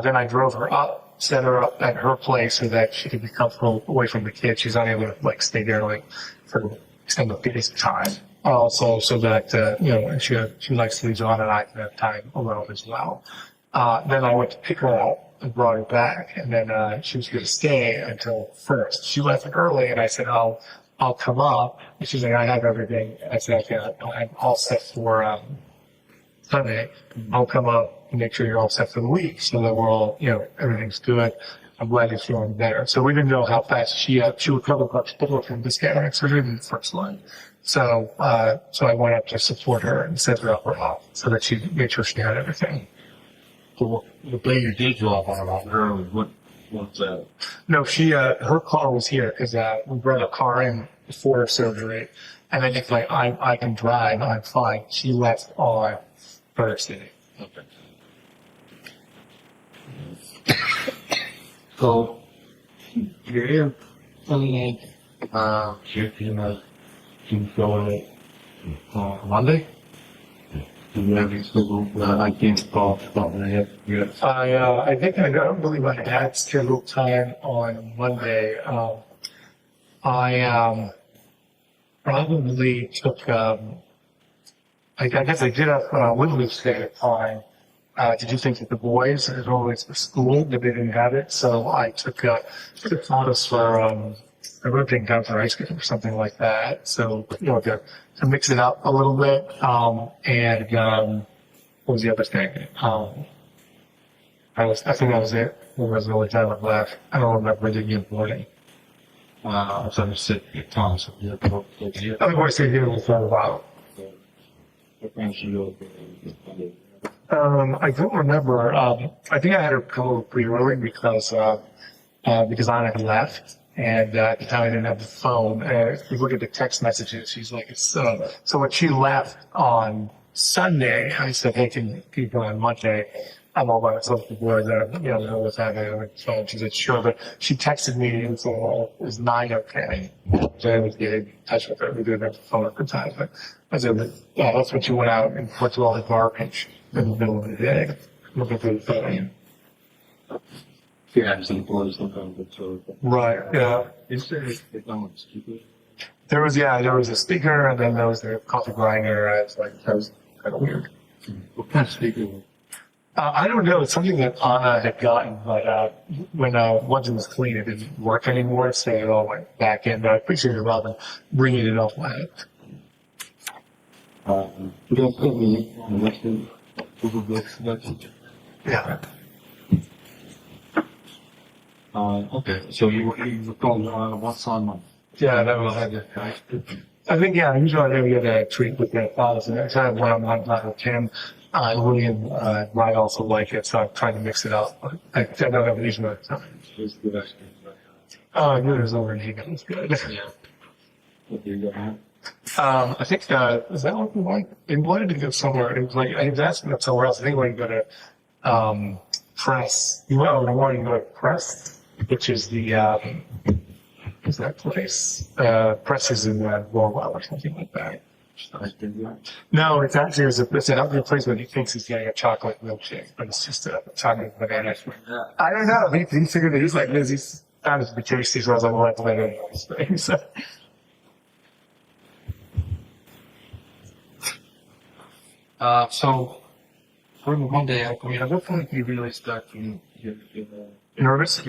Then I drove her up, set her up at her place so that she could be comfortable away from the kids. She's unable to like stay there like for extended periods of time. Also, so that you know, she likes to leave on and I can have time alone as well. Then I went to pick her up and brought her back, and then she was going to stay until first. She left early, and I said, I'll come up. And she's like, I have everything. And I said, okay, I'm all set for Sunday. I'll come up and make sure you're all set for the week, so that we're all, you know, everything's good. I'm glad you're feeling better. So we didn't know how fast she recovered much quicker from this cataract surgery than the first one. So I went up to support her and set her up so that she made sure she had everything. So the day you did drop on about her, what's that? No, her car was here because we brought a car in before her surgery, and I think like I can drive, I'm fine. She left on Thursday. Okay. So you're here, 28. You're gonna go on Monday. I can't talk about that. I think I don't believe I had scheduled time on Monday. I probably took. I guess I did have Woodley scheduled time to do things with the boys as always for school, but they didn't have it, so I took photos for. I wrote things down for ice cream or something like that. So, you know, to mix it up a little bit. And what was the other thing? I think that was it. There was the only time I left. I don't remember the morning. I was going to sit at times. Otherwise, they did it for a while. I don't remember. I think I had her go pretty early because Anna had left. And at the time I didn't have the phone. If you look at the text messages, she's like, so when she left on Sunday, I said, hey, can you go on Monday? I'm all by myself with the boys. You know what's happening on the phone. She said, sure. But she texted me and said, well, it was 9 okay. So I was getting in touch with her. We didn't have the phone at the time. But I said, yeah, that's when she went out and put through all the garbage in the middle of the day, looking for the phone. Yeah, Right, yeah. There was a speaker, and then there was the coffee grinder. It's like, that was kind of weird. What kind of speaker? I don't know. It's something that Anna had gotten, but when once it was clean, it didn't work anymore, so it all went back in. But I appreciate Robin bringing it up. Yeah. Okay, so you were called once on month. Yeah, that was. I think, yeah, usually I maybe get a treat with their fathers, and every time when I'm not with him, William might also like it, so I'm trying to mix it up. I don't have an issue with it. It's good ice cream. Oh, I knew it was over in Higgins. It was good. Yeah. What do you got? I think, is that what we wanted? We wanted to go somewhere. It was like, I was asking them somewhere else. I think we wanted to go to, Press. We wanted to go to Press, which is the, what's that place? Press is in Norwell or something like that. No, it's actually it's an ugly place where he thinks he's getting a chocolate milkshake, but it's just a chocolate banana. I don't know. He figured that he's like this. He's found it to be tasty, so I was like, well, let's let it go. So, for Monday, I mean, at what point do you really start to get Nervous?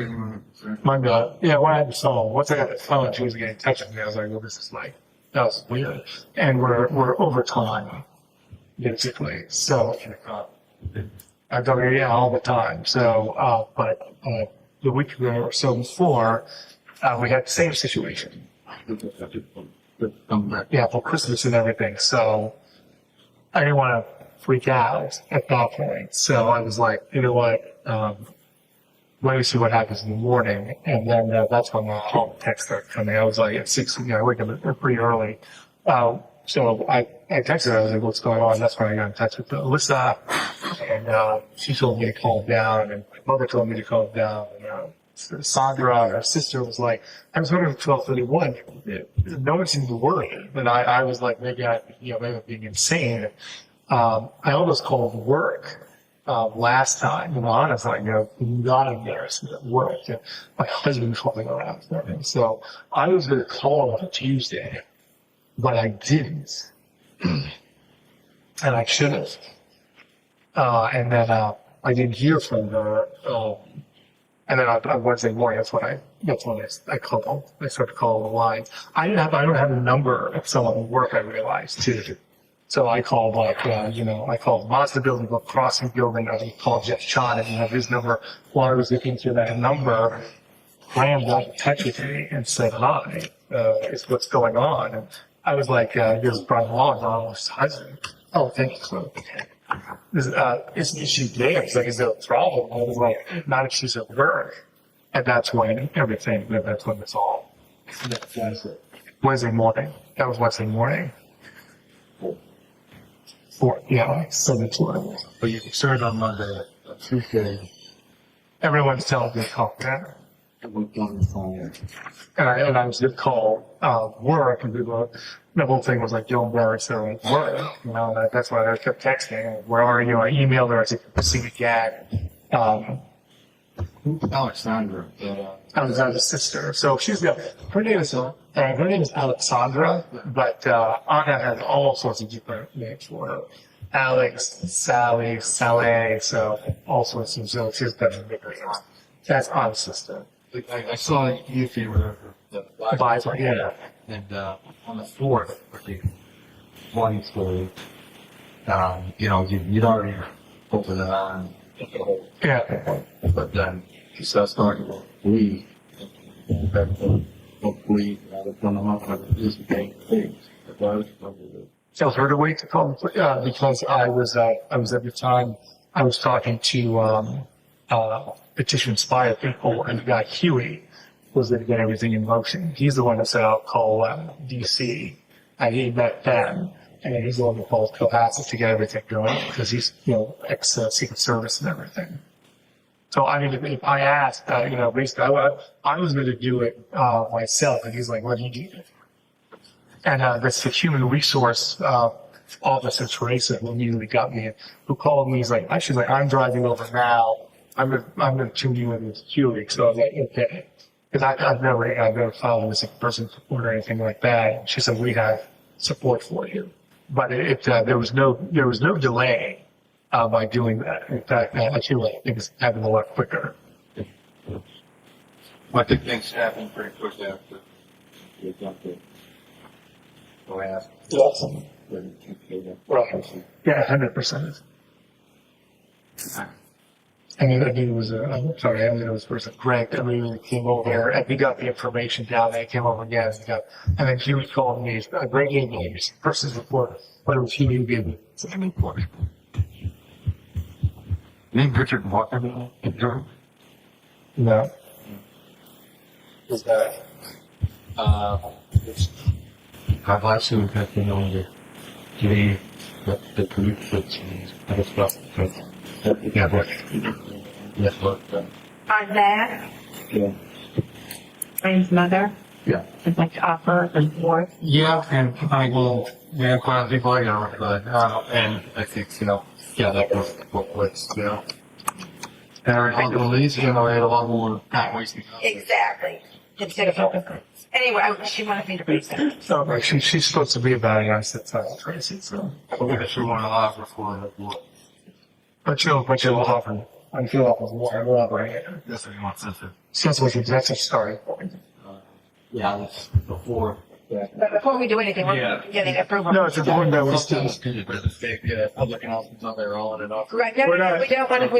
Monday. Yeah, when I had the phone, once I got the phone, she was getting in touch with me. I was like, well, this is like, that was weird. And we're over time, basically. So, I've done it, all the time. So, but the week or so before, we had the same situation. Yeah, for Christmas and everything. So, I didn't want to freak out at that point. So I was like, you know what, let me see what happens in the morning. And then that's when the call text started coming. I was like at 6, I wake up pretty early. So I texted her, I was like, what's going on? That's when I got in touch with Alyssa. And she told me to calm down, and my mother told me to calm down. And Sandra, her sister, was like, I was home at 12:31. No one seemed to worry. But I was like, maybe I'm being insane. I almost called work last time. And honestly, not embarrassed at work. My husband called me around. So I was going to call on Tuesday, but I didn't. And I should have. And then I didn't hear from her. And then on Wednesday morning, that's when I called. I started calling the line. I don't have a number of someone at work, I realized too. So I called I called Mazda building, the Crossing building. I called Jeff Chon, and his number. While I was looking through that number, Graham got in touch with me and said, "Hi, is what's going on?" And I was like, "Here's Brian Walshe's husband." Oh, thank you. So, is she there? It's like, is there a problem? I was like, not if she's at work. And that's when it's all. Wednesday morning. That was Wednesday morning. So that's what it was. But you started on Monday, Tuesday. Everyone's telling me to calm down. And I was going to call work, and people, the whole thing was like, don't worry, so work. That's why I kept texting. Where are you? I emailed her. I said, see me again. Alexandra. Alexandra's sister. So her name is Alexandra, but Anna has all sorts of different names for her. Alex, Sally, Sally, so all sorts of, so she's got a bigger name. That's Anna's sister. I saw you were the Bible, yeah. And on the 4th, the one story, you'd already opened it on. Yeah. But then he starts talking about we. Hopefully, from the month of this big things. Tell her to wait to call because I was at the time I was talking to Petition Inspire people, and the guy Huey was going to get everything in motion. He's the one that said I'll call DC, and he met them, and he's the one that calls Cohasset to get everything going because he's ex Secret Service and everything. So I mean, if I asked, basically I was going to do it myself, and he's like, "What do you do?" And that's the human resource officer Teresa who immediately got me, who called me. She's like, I'm driving over now. I'm going to tune you in with Huey. So I was like, okay, because I've never filed a missing person report or anything like that. She said we have support for you, but there was no delay by doing that. In fact, actually, I think it's happened a lot quicker. I think things happened pretty quickly after you jumped in. Yes. Right. Yeah, 100%. I mean, it was I'm sorry, I mean, it was person Greg that really came over and he got the information down there, came over again, and then he was calling me, Greg gave me his person's report, but it was he who gave me the report. Name Richard Walker? No. Is that? I've also had to know that the police and stuff. I'm Matt. Yeah. Brian's mother. Yeah. I'd like to offer the board. Yeah, and I will, yeah, quite a few people, and I think, that was what was, and everything will lead, they had a lot more time wasting. Exactly. Instead of focusing. Anyway, she wanted me to raise that. So, like, she's supposed to be about it. I said, sorry, Tracy, so. She wanted a lot before the board. But you'll offer, I feel like it's more elaborate. That's what you want sensitive. Since that's a starting point. Yeah, that's before. But before we do anything, we're getting approval. No, it's important that we still. Public announcements on their own and off. Right, no, We're not- we don't want to do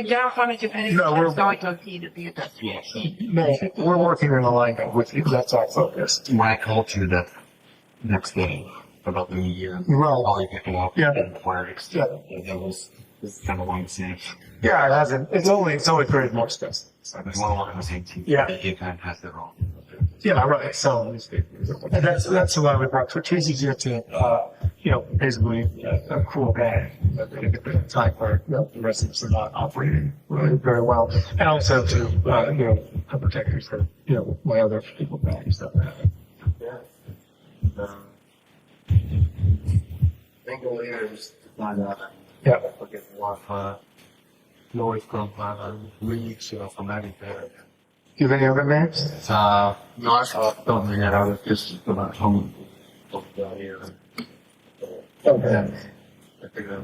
anything No, we're- that's going to impede the investigation. No, we're working in alignment with you. That's our focus. My culture that next day about the new year. Right. All you people up Yeah. and inquiries. Yeah. That was kind of one thing. Yeah, it hasn't. It's only created more stress. So there's one on the same team. Yeah. It kind of has their own. Yeah, right. So and that's why we brought. So Tracy's here to, basically a cool guy. At a time where the residents are not operating really very well, and also to protect for my other people back and stuff. Single ears to find out. Yeah. We'll get more noise from leads, from anything. Do you have any other names? No, I don't think that I was just about home. Here. Okay. I think that's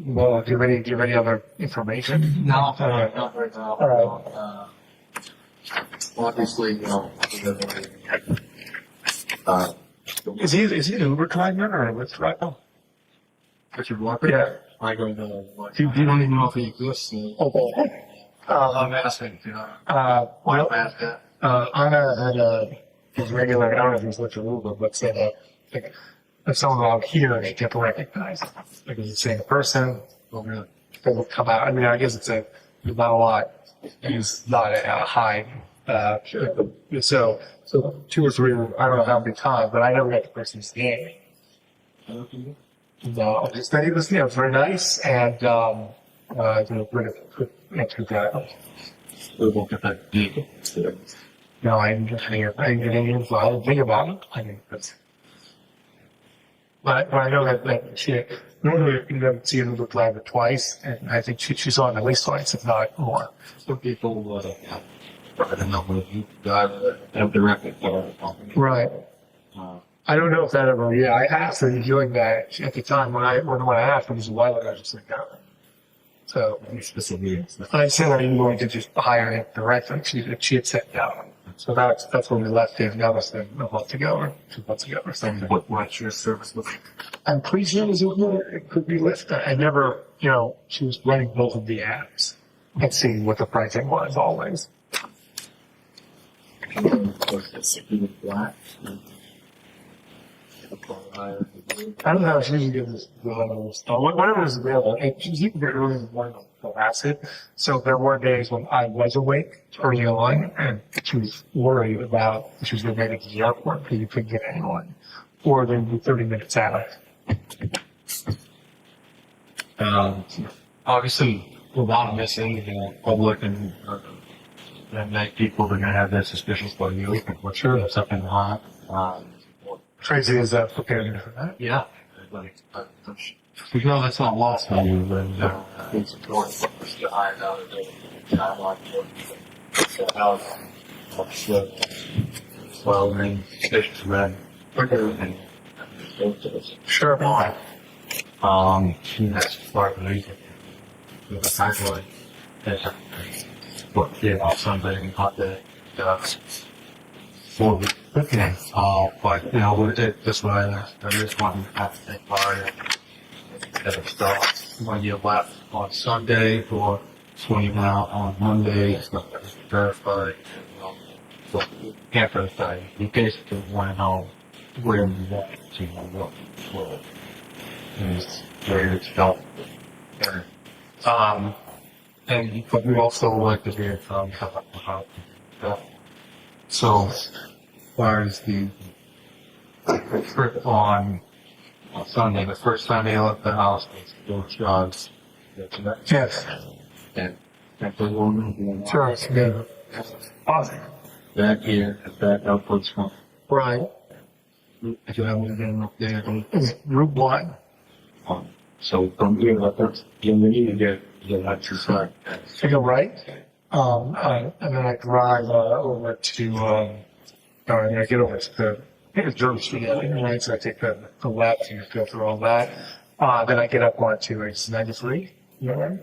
Well, do you have any other information? No, All right. not right now. All Obviously, Is he an Uber driver or a Lyft driver? Richard Walker? Yeah. I don't know. You don't even know if he exists. Okay. I'm asking, why Well, I'm asking. Anna had his regular, I don't know if he's Lyft or Uber, but said like, if someone out here, they get to recognize it. Like, is it saying a person? They will come out. I mean, I guess it's not a lot. He's not a high. So 2 or 3, I don't know how many times, but I never got the person's name. No, just that he was, very nice and, good guy. No, I didn't get any info. I didn't think about it. I mean, but I know that she, normally you never see an Uber driver twice, and I think she saw him at least twice, if not more. Some people, I don't know whether you have the record for it. Right. I don't know if that ever, I asked her doing that at the time when I asked, it was a while ago, I just said no. So, I said I didn't going to just hire him directly. She had said no. So that's when we left it. That was a month ago or 2 months ago or something. What's your service look like? I'm pretty sure it could be Lyft. I never, she was running both of the apps and seeing what the pricing was always. I don't know. She didn't give us the levels. Whatever was available. And she didn't get really one of the acid. So there were days when I was awake early on, and she was worried about she was going to make it to the airport because you couldn't get anyone, or they'd be 30 minutes out. Obviously, without missing, public and make people are going to have their suspicions about you. What's sure something hot. Tracy is prepared for that. Yeah. No, that's not lost on you, but it's important for us to iron out a timeline for the house. Well, then, stations red. Sure. That's part of the reason. With the timeline. But, Sunday and hot day. For the cooking. But, we did this way. I just want to have to take part instead of start when you left on Sunday or when you went out on Monday. It's not verified. So you can't verify. You basically want to know where you want to look for. And where it's felt. But we also like to hear from so, as far as the trip on Sunday, the first time they left the house was those jobs. Yes. And the woman. Sure. It's good. Awesome. Back here, back upwards from. Right. If you have one again up there, It's Route 1. so from here upwards, you need to get out to side. I go right. And then I drive over to, I get over to the, I think it's Derby Street, right? So I take the left and go through all that. Then I get up onto, it's 93, you know, right?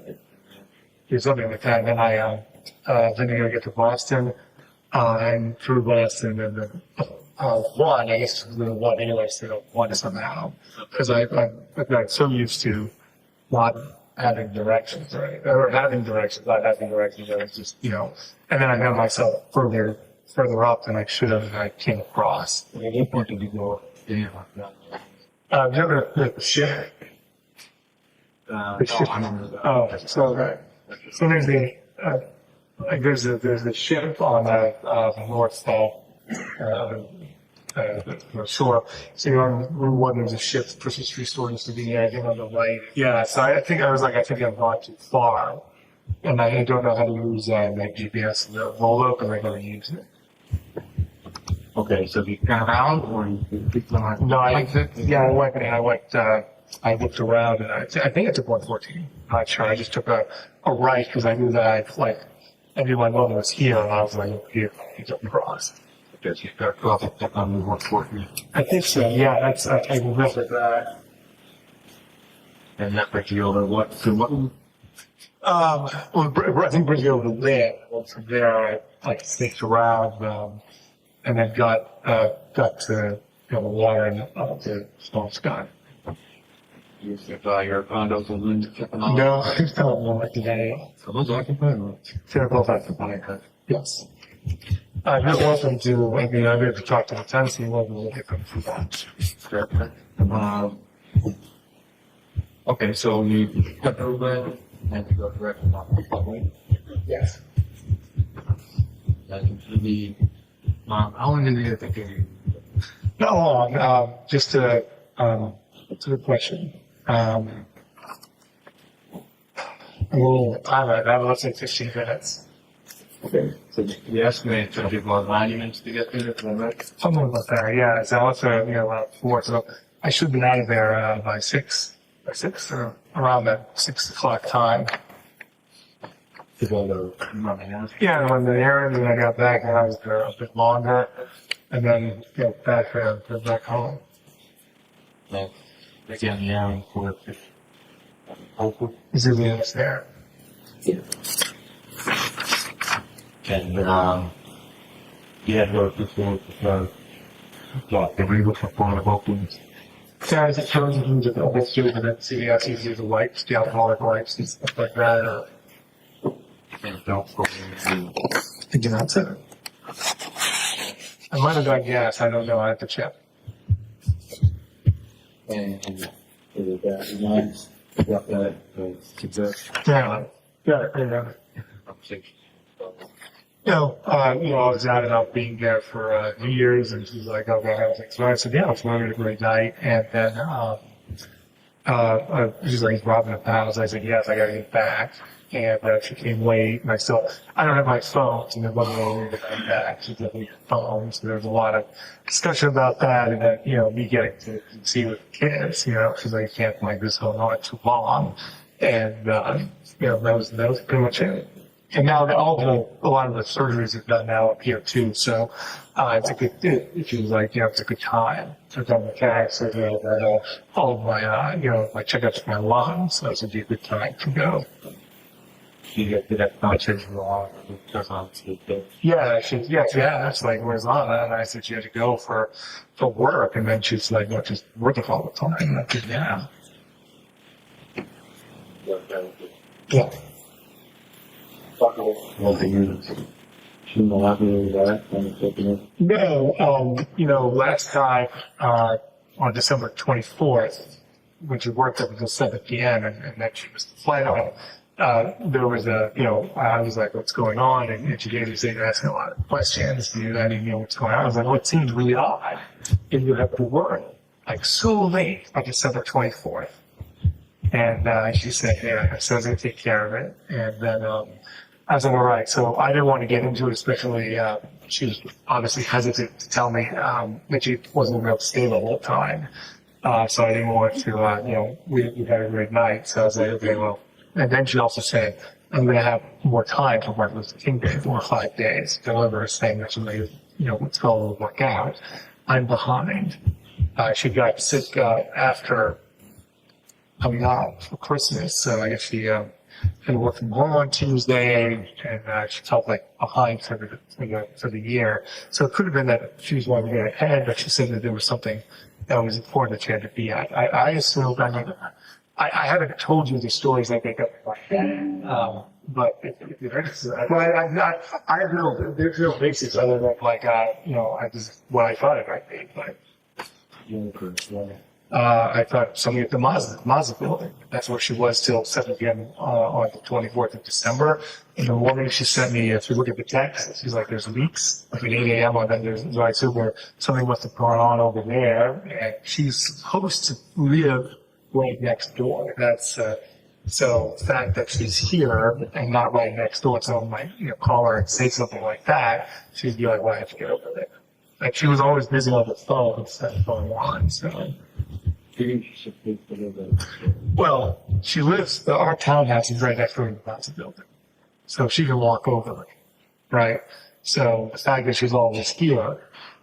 Do something like that. And then then I gotta get to Boston, and through Boston, and then, one, I guess the one anyway, so one somehow. Because I've got so used to not having directions, right? Or having directions, not having directions, I was just, you know, and then I got myself further up than I should have, and I came across. What did you go? Yeah. You ever the ship? The ship. Oh, so there's there's a ship on the north side, the shore. So you're on Route 1, there's a ship, Christmas tree store used to be there, again on the right. Yeah, so I think I've gone too far. And I don't know how to use my GPS and the roll-up, and I'm going to use it. Okay, so you got around, or you keep going? No, I looked around, and I think I took 114. I'm not sure. I just took a right because I knew that I knew my mother was here, and I was like, here, you took across. Because you got off on 114. I think so. Yeah, I remember that. And that brings you over what? To what? I think brings you over to there. Well, from there, I sneaked around, and then got to the water and up to Stone Sky. You said your condos and then check them out? No, I don't know what today. So those are occupied, or? They're both occupied. Yes. You're welcome to, I've been to talk to the tenants, you're welcome to look at them for that. Okay, so you got through that, and you go direct to the public. Yes. That should be, how long did you think you? Not long, just to the question. A little time, let's say 15 minutes. Okay. So the estimate took you about 90 minutes to get there, is that right? Something like that, yeah. So let's say, around 4. So I should have been out of there by 6, or around that 6 o'clock time. To go to running out. Yeah, and when the errand, and I got back, and I was there a bit longer, and then back home. So, again, the errand for Zillion is there. Yeah. And you had worked before the real for the openings. Yeah, it's terms of the whole student, and then CVS uses the wipes, the alcoholic wipes, and stuff like that. And don't go I do not say. I might have done gas, I don't know, I have to check. and that reminds got that Yeah, yeah. I was out and out being there for New Year's, and she's like, "Okay, how's things?" So I said, "Yeah, it's really a great night." And then she's like, "Robbing at the house." I said, "Yes, I got to get back." And she came late, and I don't have my phone, and it wasn't really to come back. She doesn't have phones, so there's a lot of discussion about that, and then, me getting to see with the kids, she's like, "You can't like this going on too long." And, that was pretty much it. And now a lot of the surgeries are done now up here too, so it's a good. She was like, it's a good time. I've done mechanics, all of my my checkups for my lungs, so it's a good time to go. Did that conscious wrong? Yeah, it's like, "Where's Lana?" And I said she had to go for work, and then she's like, "No, just working all the time." And I said, "Yeah." Yeah. No, last time, on December 24th, when she worked up until 7 p.m. and then she missed the flight on, there was I was like, "What's going on?" And she gave me asking a lot of questions. I didn't know what's going on. I was like, "Well, it seems really odd if you have to work like so late on December 24th. And she said, "Yeah," so I was going to take care of it. And then I was like, all right. So I didn't want to get into it, especially, she was obviously hesitant to tell me, that she wasn't real stable all the time. So I didn't want to, we had a great night. So I was like, okay, well, and then she also said, I'm going to have more time for Martin Luther King Day, 4 or 5 days, to deliver a thing that she made, it's going to work out. I'm behind. She got sick, after coming out for Christmas. So I guess she, had to work from home on Tuesday, and she felt like behind for the year. So it could have been that she was wanting to get ahead, but she said that there was something that was important that she had to be at. I assumed, I haven't told you the stories I make up in my head, but if you're interested, I have there's no basis other than what I thought it might be, but. I thought somebody at the Mazda building. That's where she was till 7 p.m. On the 24th of December. In the morning, she sent me, if you look at the text, she's like, there's leaks. Like at 8 a.m. on that, so I assume something must have gone on over there. And she's supposed to live right next door. That's, so the fact that she's here and not right next door, someone might, call her and say something like that, she'd be like, well, I have to get over there. Like she was always busy on the phone instead of going on, so. Well, she lives, our townhouse is right next door to the Mazda building. So she can walk over, right? So the fact that she's always here,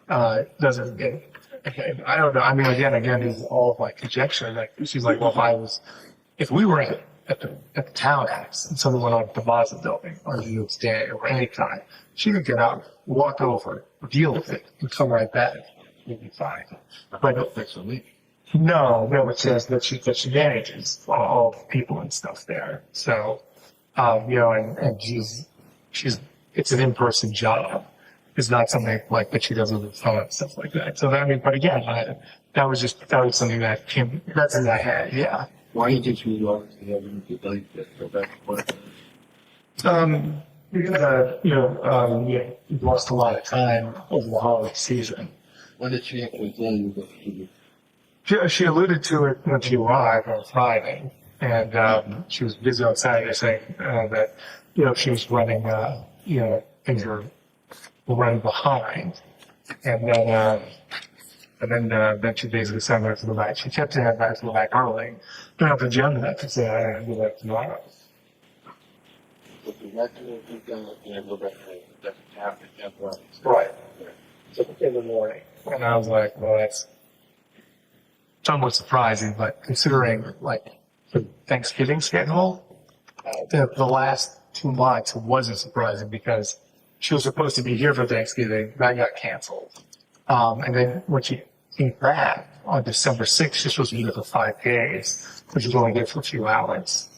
doesn't get, I don't know. I mean, again, it's all of my conjecture. Like, she's like, well, if we were at the townhouse and someone went on to the Mazda building on New Year's Day or any time, she could get out, walk over, deal with it, and come right back. It'd be fine. But no, it says that she manages all the people and stuff there. So, and she's, it's an in-person job. It's not something like that she does with the phone and stuff like that. So, but again, that was something that that's in my head, yeah. Why did you obviously have to delete this? Go back to work? Because, we lost a lot of time over the holiday season. When did she actually tell you that she She alluded to it when she arrived on Friday, and she was busy on Saturday saying that she was running, things were running behind, and then she basically sent her to the back. She kept saying back to the back early. Don't have to jump that to say I have to go back tomorrow. Right. So in the morning, and I was like, well, that's somewhat surprising, but considering the Thanksgiving schedule, the last 2 months it wasn't surprising because she was supposed to be here for Thanksgiving, that got canceled. And then when she came back on December 6th, she was supposed to be here for 5 days, but she was only here for a few hours.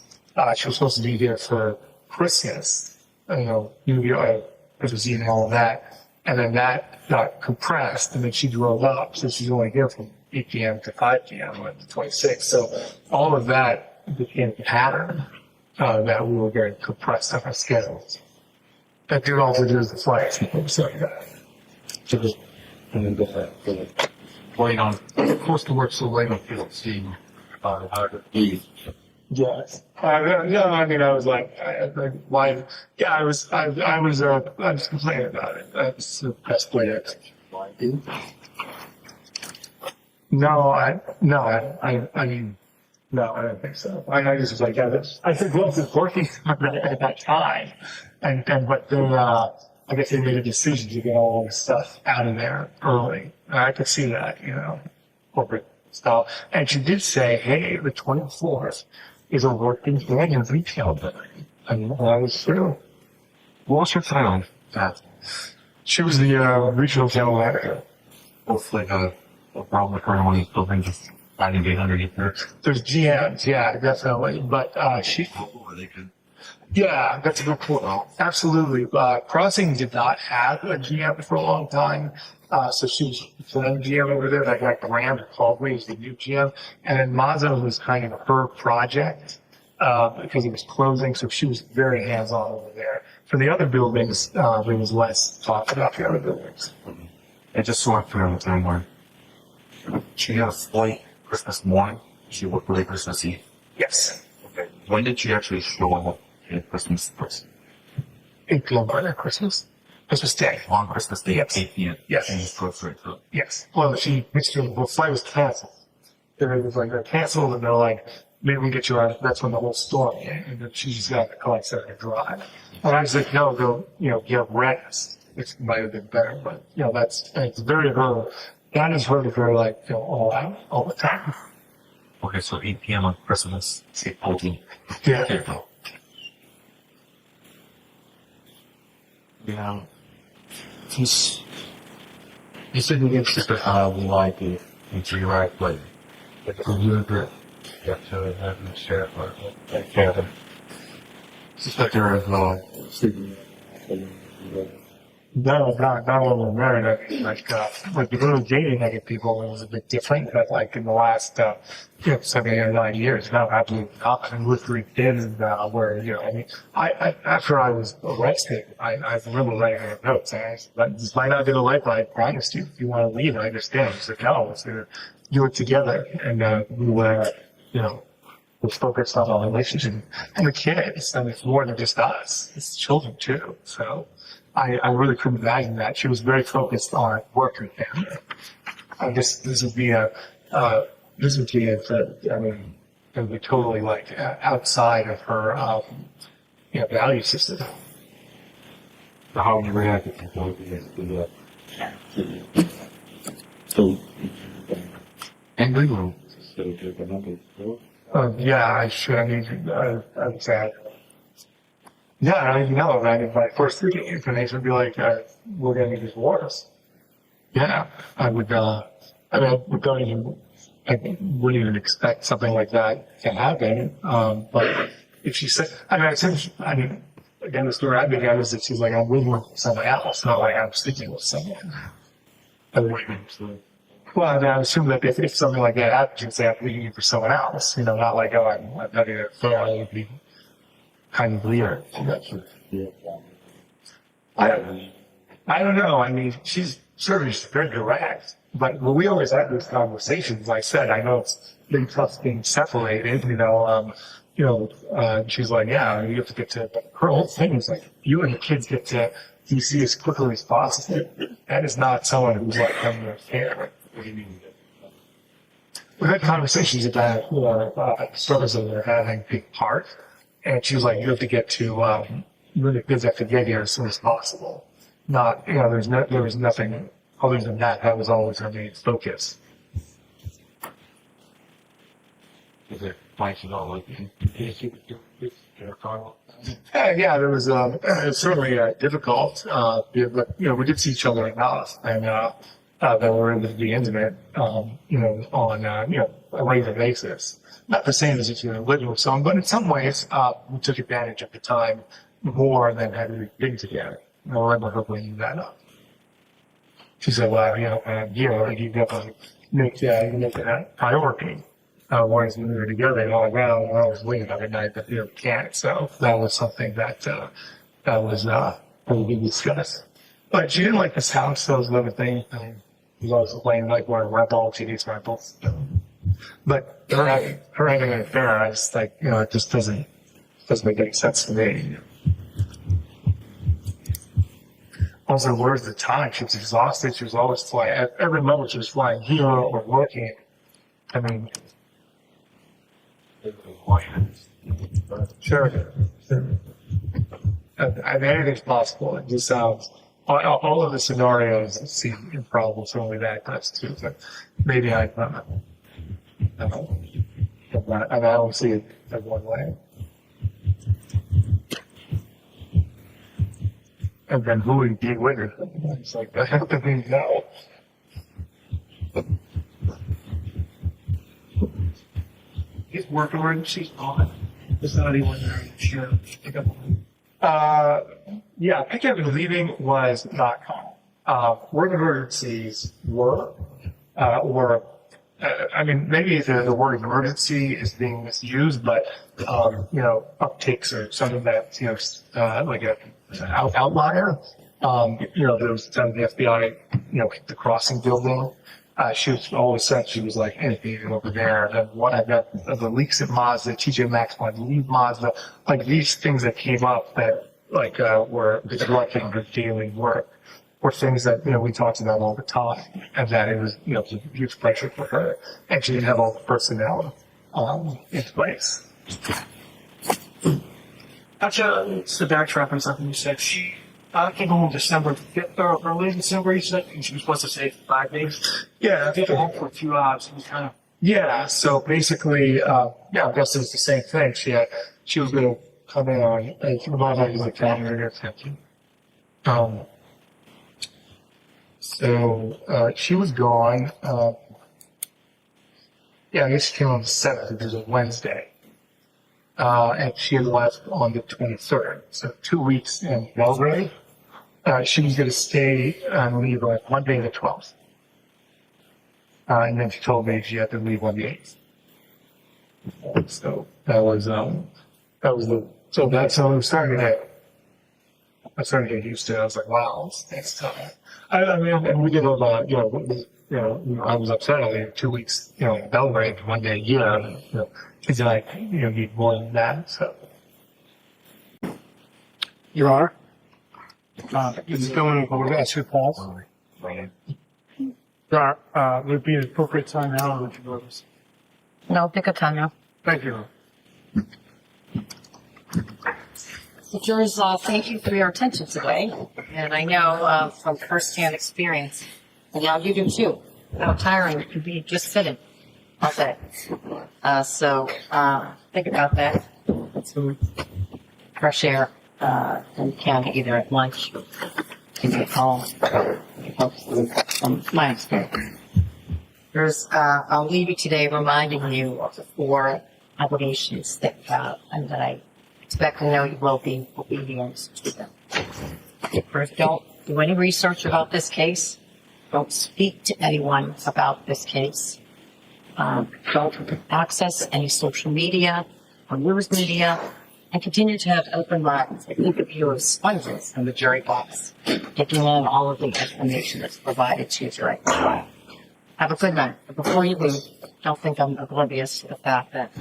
She was supposed to be here for Christmas, New Year, Christmas Eve and all of that. And then that got compressed, and then she drove up, so she's only here from 8 p.m. to 5 p.m. on the 26th. So all of that became a pattern that we were getting compressed on our schedules. That did also do the flights and things like that. So just, and then go back. wait on, of course, to work so late on field seeing how to leave. Yes. I was like, I was complaining about it. That's the best way to execute. No, I don't think so. I just was like, I think Wolf is working at that time. But then, I guess they made a decision to get all this stuff out of there early. And I could see that, corporate style. And she did say, hey, the 24th is a working day in retail day. And that was true. What was your title? She was the regional general manager. Hopefully, a problem with her when he's building just finding it underneath her. There's GMs, yeah, definitely. But she. Yeah, that's a good point. Absolutely. Crossing did not have a GM for a long time. So she was the GM over there. That guy Graham called me as the new GM. And then Mazda was kind of her project because it was closing. So she was very hands-on over there. For the other buildings, there was less talk about the other buildings. And just so I'm clear on the timeline, she had a flight Christmas morning. She worked late Christmas Eve. Yes. Okay. When did she actually show up in Christmas first? 8 p.m. on Christmas Day. On Christmas Day at 8 p.m. Yes. And it's close right through. Yes. Well, the flight was canceled. It was like, they're canceled, and they're like, maybe we can get you out. That's when the whole storm came, and then she just got the car set to drive. And I was like, no, go, get rest. Which might have been better, but, it's very her. That is her, like, all out, all the time. Okay, so 8 p.m. on Christmas. Say 14. Yeah. Yeah. You said you get sister how we like it into your right place. It's a good grip. You have to have the share for like Kevin. Sister there is no sleeping. No, not when we're married. I mean, like the early dating, I get people, it was a bit different, but like in the last, 7 or 9 years, now absolutely not. And with 3 kids, where, I mean, after I was arrested, I remember writing her notes. And I said, this might not be the life I promised you. If you want to leave, I understand. She said, no, let's do it together. And, we were, we're focused on our relationship and the kids. And it's more than just us. It's children too. So, I really couldn't imagine that. She was very focused on work and family. This would be it would be totally like outside of her, value system. How you react to that? So, angry or yeah, I should. I mean, I'm sad. Yeah, I don't even know. If my first inclination would be like, we're going to get divorced. Yeah, I would, I wouldn't even expect something like that to happen. But if she said, again, the story I began is that she's like, I'm living with somebody else, not like I'm sleeping with someone. Well, I assume that if something like that happened, she'd say, I'm leaving you for someone else. Not like, oh, I'm having an affair. I would be kind of weird. I don't know. I mean, she's certainly very direct, but we always have these conversations. I said, I know it's been tough being separated, she's like, yeah, you have to get to, but her whole thing is like, you and the kids get to DC as quickly as possible. That is not someone who's like having an affair. What do you mean? We've had conversations about, struggles that they're having big part. And she was like, you have to get to, the kids have to get here as soon as possible. Not, there was nothing other than that. That was always her main focus. Is it fighting all like Yeah, there was, it was certainly difficult, but, we did see each other enough, and, that we were able to be intimate, on, a regular basis. Not the same as if you're living with someone, but in some ways, we took advantage of the time more than had we been together. I remember her bringing that up. She said, well, you definitely make it a priority. Whereas when we were together, I was waiting every night, but you can't. So that was something that was we discussed. But she didn't like this house. That was another thing. She was always complaining like we're a rebel. She needs rebels. But her having an affair, I just like, it just doesn't make any sense to me. Also, where's the time? She was exhausted. She was always flying. At every moment, she was flying here or working. I mean, sure. Anything's possible. It just sounds. All of the scenarios seem improbable. Certainly that does too. But maybe I don't see it in one way. And then who would be with her? It's like, I have to think no. His work emergency's on. There's not anyone there. Sure. Pick up. Yeah, pickup and leaving was not common. Work emergencies were, maybe the word emergency is being misused, but, uptakes or something that, like a outlier. There was time the FBI, hit the crossing building. She was always said she was like anything over there. And what I got, the leaks at Mazda, TJ Maxx wanted to leave Mazda, like these things that came up that like were disrupting her daily work, were things that, we talked about all the time, and that it was, a huge pressure for her, and she didn't have all the personnel in place. Actually, just to backtrack on something you said, she came home December 5th or early December, you said, and she was supposed to stay for 5 days. Yeah, I came home for a few hours. It was kind of. yeah. So basically, I guess it was the same thing. She was going to come in on, remind me like January or something. So she was gone. I guess she came on the 7th, which is a Wednesday. And she had left on the 23rd. So 2 weeks in Belgrade. She was going to stay and leave on Monday the 12th. And then she told me she had to leave on the 8th. So that's how I was starting to get used to it. I was like, wow, that's tough. I mean, and we did a lot, I was upset only 2 weeks, in Belgrade, 1 day a year, kids are like, need more than that, so. Your Honor, this is going over to ask you to pause. Your Honor, would it be an appropriate time now, or would you go over this? No, pick a time now. Thank you. So jurors, thank you for your attention today. And I know from firsthand experience, and now you do too, how tiring it can be just sitting all day. So think about that. Get some fresh air when you can, either at lunch or at home. It helps from my experience. I'll leave you today reminding you of the 4 obligations that I expect to know you will be obedient to them. First, don't do any research about this case. Don't speak to anyone about this case. Don't access any social media or news media, and continue to have open minds. Think of you as sponges in the jury box, taking in all of the information that's provided to you during the trial. Have a good night. But before you leave, don't think I'm oblivious to the fact that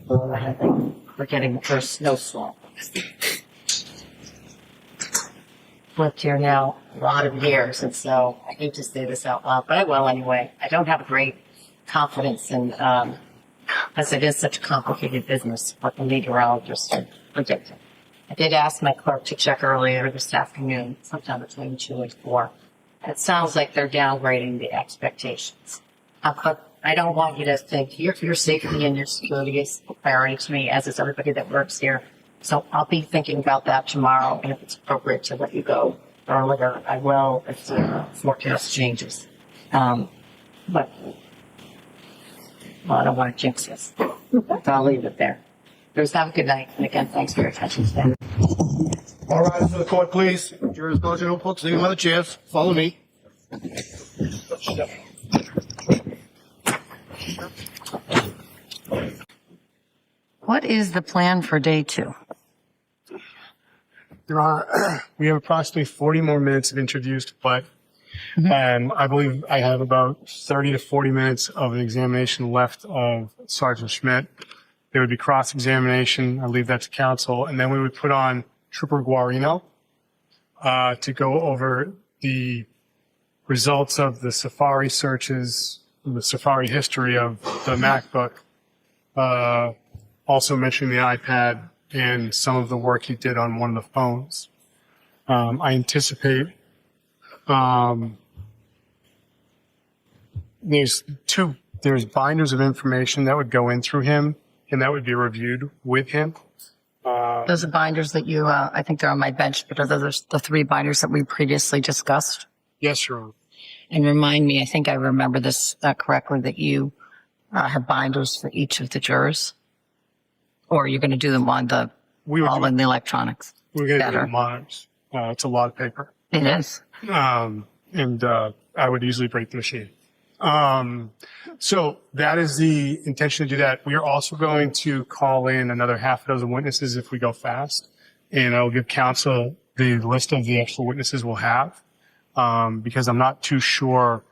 we're getting the first snowstorm. Lived here now a lot of years, and so I hate to say this out loud, but I will anyway. I don't have a great confidence in, as it is such a complicated business, what the meteorologists are predicting. I did ask my clerk to check earlier this afternoon, sometime between 2 and 4. It sounds like they're downgrading the expectations. But I don't want you to think your safety and your security is a priority to me, as is everybody that works here. So I'll be thinking about that tomorrow, and if it's appropriate to let you go earlier, I will if the forecast changes. But I don't want to jinx this. So I'll leave it there. Just have a good night, and again, thanks for your attention today. All right, to the court, please. Jurors, go to your books, leave them on the chairs. Follow me. What is the plan for day 2? Your Honor, we have approximately 40 more minutes of interviews to play. And I believe I have about 30 to 40 minutes of an examination left of Sergeant Schmidt. There would be cross-examination. I'll leave that to counsel. And then we would put on Trooper Guarino to go over the results of the Safari searches, the Safari history of the MacBook, also mentioning the iPad and some of the work he did on one of the phones. I anticipate there's binders of information that would go in through him, and that would be reviewed with him. Those are binders that you, I think they're on my bench, but are those the 3 binders that we previously discussed? Yes, Your Honor. And remind me, I think I remember this correctly, that you have binders for each of the jurors? Or you're going to do them on all in the electronics? We're going to do the monitors. It's a lot of paper. It is. And I would easily break the machine. So that is the intention to do that. We are also going to call in another half a dozen witnesses if we go fast. And I'll give counsel the list of the extra witnesses we'll have, because I'm not too sure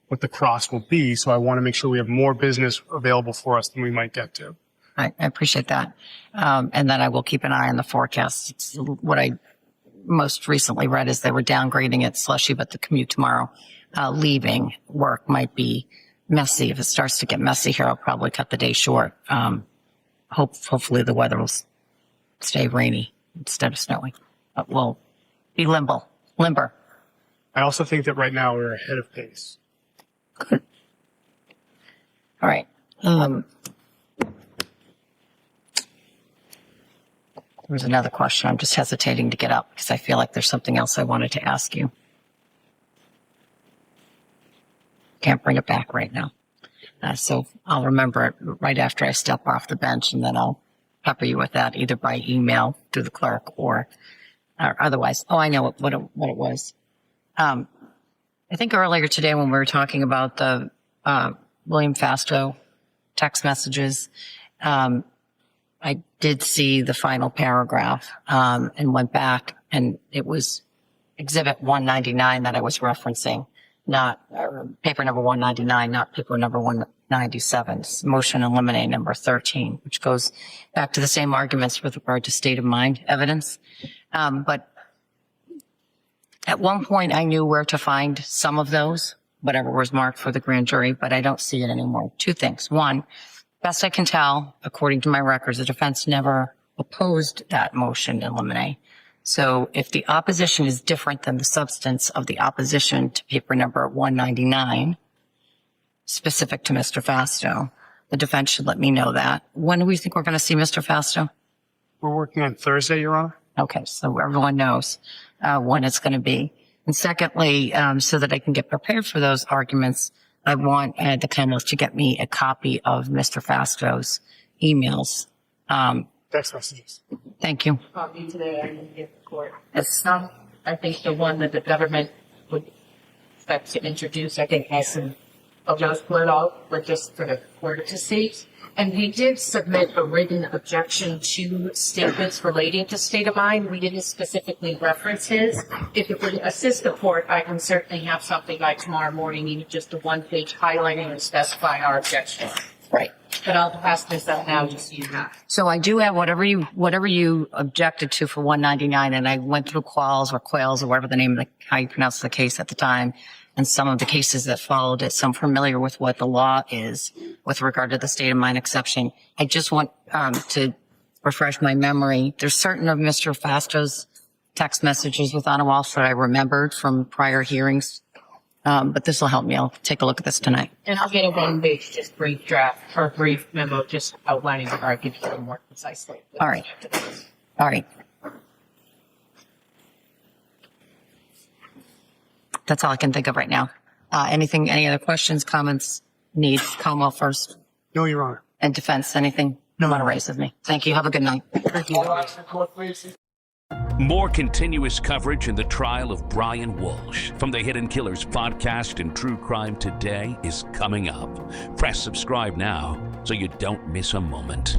what the cross will be. So I want to make sure we have more business available for us than we might get to. I appreciate that. And then I will keep an eye on the forecast. It's what I most recently read is they were downgrading it slushy, but the commute tomorrow, leaving work might be messy. If it starts to get messy here, I'll probably cut the day short. Hopefully the weather will stay rainy instead of snowing, but we'll be limber. I also think that right now we're ahead of pace. Good. All right. There was another question. I'm just hesitating to get up because I feel like there's something else I wanted to ask you. Can't bring it back right now. So I'll remember it right after I step off the bench, and then I'll pepper you with that either by email through the clerk or otherwise. Oh, I know what it was. I think earlier today when we were talking about the William Fasto text messages, I did see the final paragraph and went back, and it was Exhibit 199 that I was referencing, not paper number 199, not paper number 197, motion eliminate number 13, which goes back to the same arguments with regard to state of mind evidence. But at one point I knew where to find some of those, whatever was marked for the grand jury, but I don't see it anymore. Two things. One, best I can tell, according to my records, the defense never opposed that motion to eliminate. So if the opposition is different than the substance of the opposition to paper number 199, specific to Mr. Fasto, the defense should let me know that. When do we think we're going to see Mr. Fasto? We're working on Thursday, Your Honor. Okay, so everyone knows when it's going to be. And secondly, so that I can get prepared for those arguments, I want the Commonwealth to get me a copy of Mr. Fasto's emails. Text messages. Thank you. Copy today, I can give the court. It's not, I think the one that the government would expect to introduce, I think has some of those split out, but just for the court to see. And we did submit a written objection to statements relating to state of mind. We didn't specifically reference his. If it would assist the court, I can certainly have something by tomorrow morning, even just a one-page highlighting and specifying our objection. Right. But I'll pass this up now just so you have. So I do have whatever you objected to for 199, and I went through Qualls or whatever the name of how you pronounce the case at the time, and some of the cases that followed it. So I'm familiar with what the law is with regard to the state of mind exception. I just want to refresh my memory. There's certain of Mr. Fasto's text messages with Anna Walsh that I remembered from prior hearings. But this will help me. I'll take a look at this tonight. And I'll get a one-page, just brief draft or brief memo, just outlining the argument more precisely. All right. All right. That's all I can think of right now. Any other questions, comments, needs? Commonwealth first. No, Your Honor. And defense, anything you want to raise with me? Thank you. Have a good night. More continuous coverage in the trial of Brian Walshe from the Hidden Killers podcast and True Crime Today is coming up. Press subscribe now so you don't miss a moment.